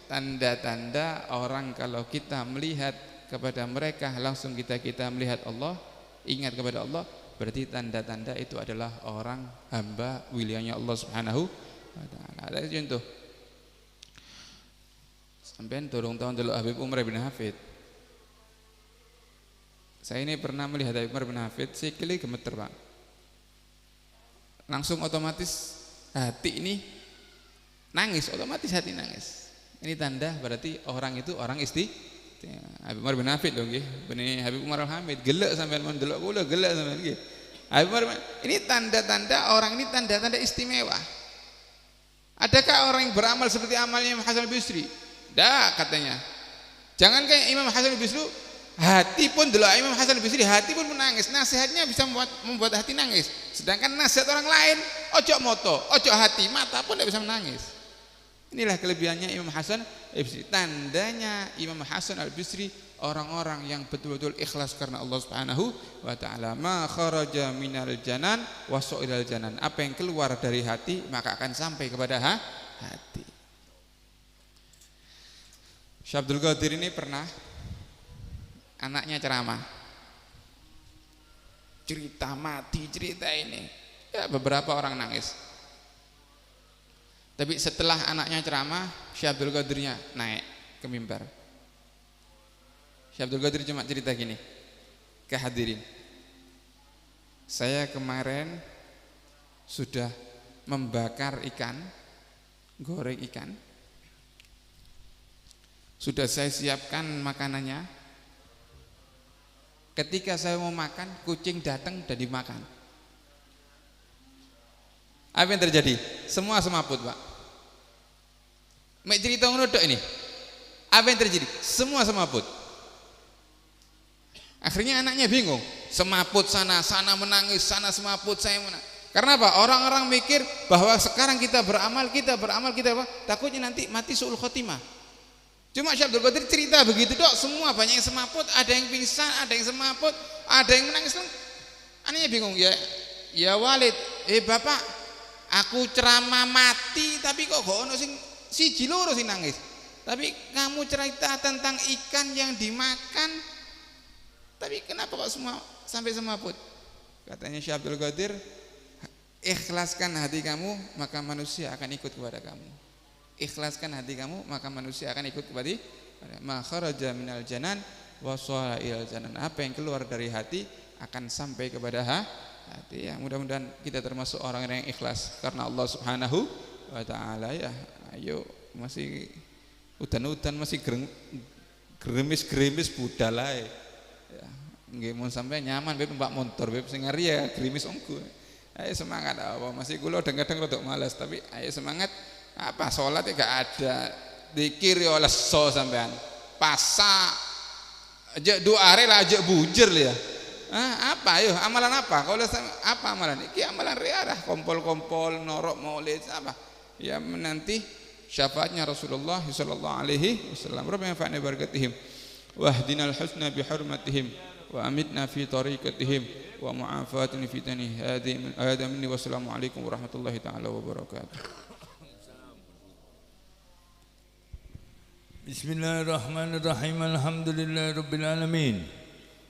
Tanda-tanda orang kalau kita melihat kepada mereka langsung kita melihat Allah, ingat kepada Allah, berarti tanda-tanda itu adalah orang hamba wilayahnya Allah Subhanahu wa taala. Ada contoh. Sampeyan dorong tahun dulu Habib Umar bin Hafid. Saya ini pernah melihat Habib Umar bin Hafid, sikile gemeter, Pak. Langsung otomatis hati ini nangis, otomatis hati nangis. Ini tanda berarti orang itu orang Habib Umar bin Hafid loh nggih. Benih Habib Umar al-Hamid gelek sampean mun delok kula gelek sampean nggih. Habib Umar ini tanda-tanda orang ini tanda-tanda istimewa. Adakah orang yang beramal seperti amalnya Imam Hasan al-Basri? Dah katanya. Jangan kayak Imam Hasan al-Basri, hati pun delok Imam Hasan al-Basri hati pun menangis. Nasihatnya bisa membuat hati nangis. Sedangkan nasihat orang lain, ojo moto, ojo hati, mata pun tidak bisa menangis. Inilah kelebihannya Imam Hasan al-Basri. Tandanya Imam Hasan al-Basri orang-orang yang betul-betul ikhlas karena Allah Subhanahu wa taala. Ma kharaja minal janan wa su'ilal janan. Apa yang keluar dari hati maka akan sampai kepada hati. Syekh Abdul Qadir ini pernah anaknya ceramah. Cerita mati, cerita ini. Ya beberapa orang nangis. Tapi setelah anaknya ceramah, Syekh Abdul Qadirnya naik ke mimbar. Syekh Abdul Qadir cuma cerita gini ke hadirin. Saya kemarin sudah membakar ikan, goreng ikan. Sudah saya siapkan makanannya. Ketika saya mau makan, kucing datang dan dimakan. Apa yang terjadi? Semua semaput, Pak. Mek cerita ngono tok ini. Apa yang terjadi? Semua semaput. Akhirnya anaknya bingung. Semaput sana menangis, sana semaput, saya menangis. Karena apa? Orang-orang mikir bahwa sekarang kita beramal, kita apa? Takutnya nanti mati su'ul khotimah. Cuma Syekh Abdul Qadir cerita begitu dok, semua banyak yang semaput, ada yang pingsan, ada yang semaput, ada yang menangis. Anaknya bingung, ya Walid, bapak, aku ceramah mati, tapi kok ono siji loro sing nangis. Tapi kamu cerita tentang ikan yang dimakan, tapi kenapa kok semua sampai semaput? Katanya Syekh Abdul Qadir, ikhlaskan hati kamu, maka manusia akan ikut kepada kamu. Ikhlaskan hati kamu, maka manusia akan ikut kepada ma kharaja minal janan wa sala ilal janan. Apa yang keluar dari hati akan sampai kepada hati. Ya, mudah-mudahan kita termasuk orang yang ikhlas karena Allah Subhanahu wa taala ya. Ayo masih udan-udan masih gerimis-gerimis budal ae. Ya, nggih mun sampai nyaman beb numpak motor beb sing ngari ya gerimis ongku. Ayo semangat apa masih kula kadang-kadang rada malas tapi ayo semangat. Apa sholat ya gak ada, dikir ya oleh so sampean, pasak, aja 2 hari lah aja bujur ya, Apa ayo amalan apa? Kalau apa amalan? Iki amalan riadah, kompol-kompol, norok maulid apa? Ya menanti syafaatnya Rasulullah sallallahu alaihi wasallam. Rabbana fa'na barakatihim wahdinal husna bihurmatihim wa amitna fi tariqatihim wa mu'afatna fi tani hadha minni wassalamu alaikum warahmatullahi taala wabarakatuh. Bismillahirrahmanirrahim. Alhamdulillahirabbil alamin.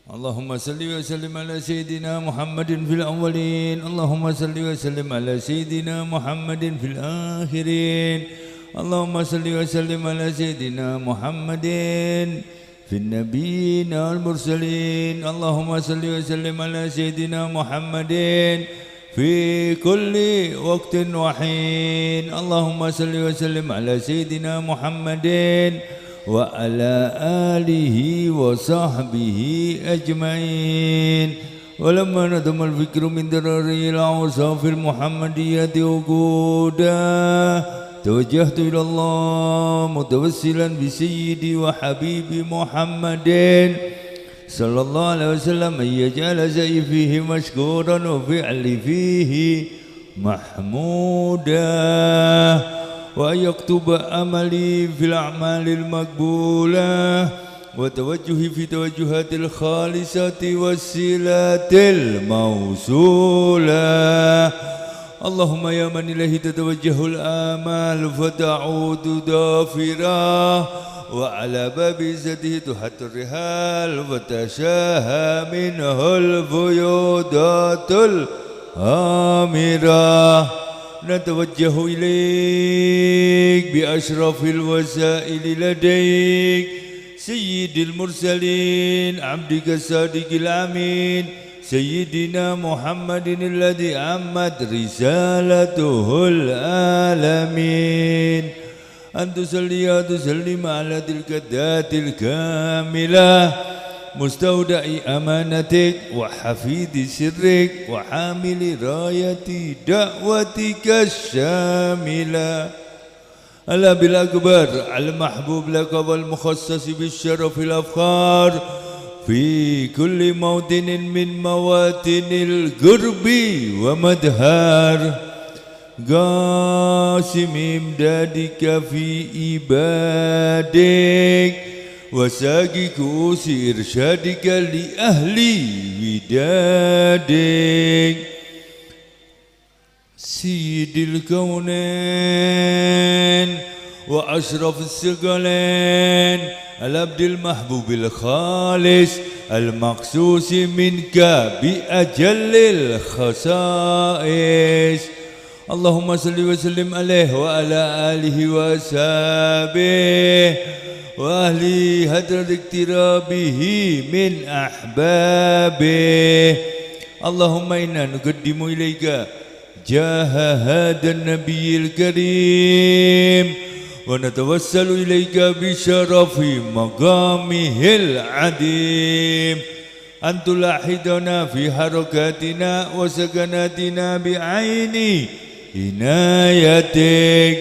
Allahumma salli wa sallim ala sayyidina Muhammadin fil awwalin. Allahumma salli wa sallim ala sayyidina Muhammadin fil akhirin. Allahumma salli wa sallim ala sayyidina Muhammadin fil nabiyyin wal mursalin. Allahumma salli wa sallim ala sayyidina Muhammadin في كل وقت وحين. اللهم صل وسلم على سيدنا محمد وعلى آله وصحبه أجمعين. ولما ندم الفكر من درر الأوصاف المحمدية وقودا توجهت إلى الله متوسلا بسيدي وحبيبي محمد صلى الله عليه وسلم أن يجعل زي فيه مشكورا وفعل فيه محمودا وأن يكتب أملي في الأعمال المقبولة وتوجهي في توجهات الخالصة والصلات الموصولة. اللهم يا من إليه تتوجه الآمال فتعود ضافرة وعلى باب عزته تحت الرحال وتشاهى منه الفيوضات الآمرة. نتوجه إليك بأشرف الوسائل لديك سيد المرسلين عبدك الصادق الأمين سيدنا محمد الذي عمت رسالته العالمين أن تصلي وتسلم على تلك الذات الكاملة مستودع أمانتك وحفيد سرك وحامل راية دعوتك الشاملة الأب الأكبر المحبوب لك والمخصص بالشرف الأفخار في كل موطن من مواطن القرب ومدهار. قاسم إمدادك في عبادك وساقي كؤوس إرشادك لأهل ودادك. سيد الكونين وأشرف الثقلين العبد المحبوب الخالص المخصوص منك بأجل الخصائص. اللهم صل وسلم عليه وعلى آله وأصحابه وأهل هدرة اقترابه من أحبابه. اللهم إنا نقدم إليك جاه هذا النبي الكريم ونتوسل إليك بشرف مقامه العظيم أن تلاحظنا في حركاتنا وسكناتنا بعين عنايتك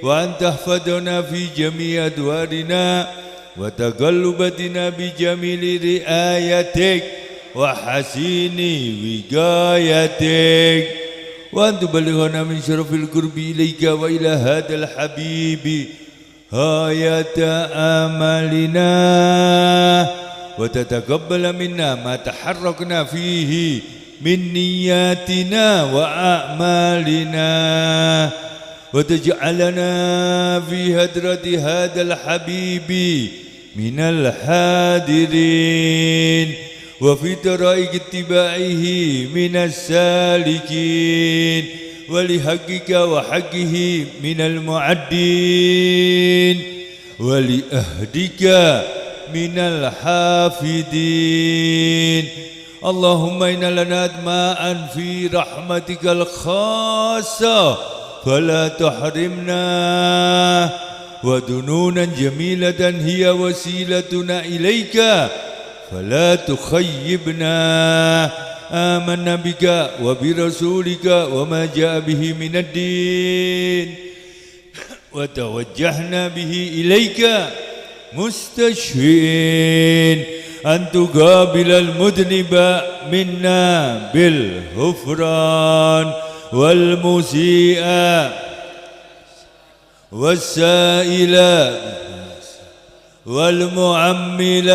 وأن تحفظنا في جميع أدوارنا وتقلباتنا بجميل رعايتك وحسين وقايتك وأن تبلغنا من شرف القرب إليك وإلى هذا الحبيب غاية آمالنا وتتقبل منا ما تحركنا فيه من نياتنا وأعمالنا وتجعلنا في هدرة هذا الحبيب من الحاضرين وفي طرائق اتباعه من السالكين ولحقك وحقه من المعدين ولأهدك من الحافظين. اللهم إنا لنا أدماء في رحمتك الخاصة فلا تحرمنا ودنونا جميلة هي وسيلتنا إليك فلا تخيبنا. آمنا بك وبرسولك وما جاء به من الدين وتوجهنا به إليك مستشفين أن تقابل المذنب منا بالغفران والمسيء والسائل والمعمل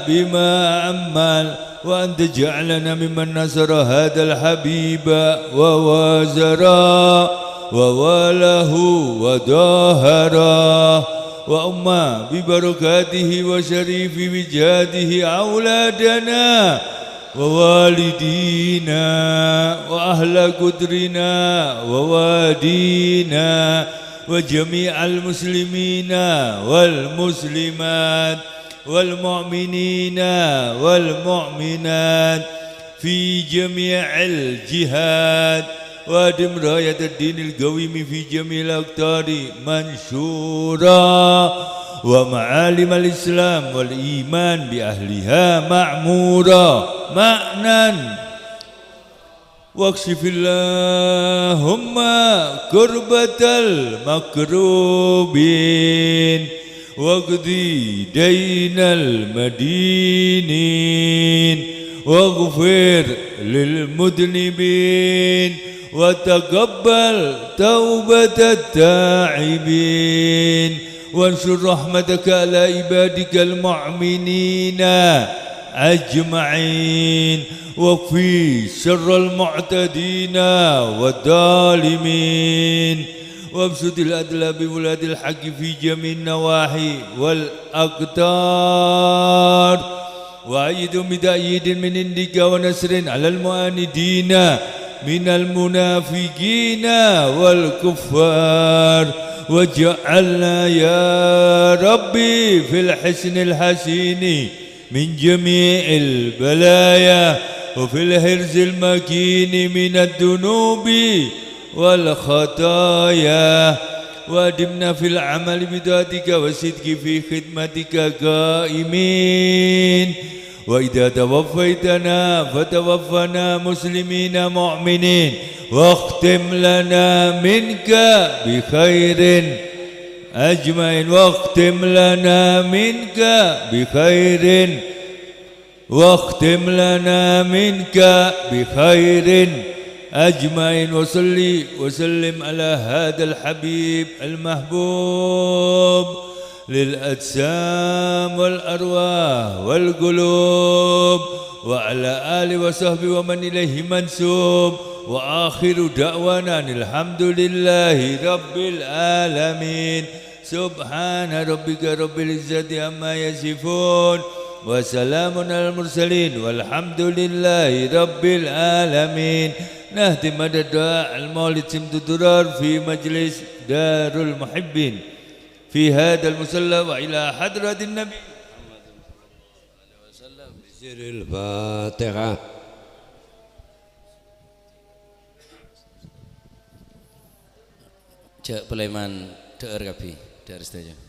بما عمل، وأن تجعلنا ممن نصر هذا الحبيب ووازره وواله وداهره، وأما ببركاته وشريف وجاده أولادنا ووالدينا وأهل قدرنا ووادينا وجميع المسلمين والمسلمات والمؤمنين والمؤمنات في جميع الجهات، وادم راية الدين القويم في جميع الأقطار منشورا، ومعالم الإسلام والإيمان بأهلها معمورا معنى، واكشف اللهم كربة المكروبين، واقضي دين المدينين، واغفر للمذنبين، وتقبل توبة التائبين، وانشر رحمتك على عبادك المؤمنين أجمعين، وفي شر المعتدين والظالمين، وابسط الأدلى بولاد الحق في جميع النواحي والأقطار، وأيدهم بتأييد من عندك ونصر على المعاندين من المنافقين والكفار، واجعلنا يا ربي في الحسن الحسين من جميع البلايا، وفي الحرز المكين من الذنوب والخطايا، وادمنا في العمل بذاتك والصدق في خدمتك قائمين، وإذا توفيتنا فتوفنا مسلمين مؤمنين، واختم لنا منك بخير أجمعين، واختم لنا منك بخير، واختم لنا منك بخير أجمعين، وصلي وسلم على هذا الحبيب المحبوب للأجسام والأرواح والقلوب، وعلى آله وصحبه ومن إليه منسوب، وآخر دعوانا الحمد لله رب العالمين. سبحان ربك رب العزة عما يصفون، وسلام على المرسلين، والحمد لله رب العالمين. نهدي مدى الدعاء المولد سمت الدرار في مجلس دار المحبين في هذا المصلى، وإلى حضرة النبي بسر الفاتحة. Cek Peleman Dr. Kabi dari saja.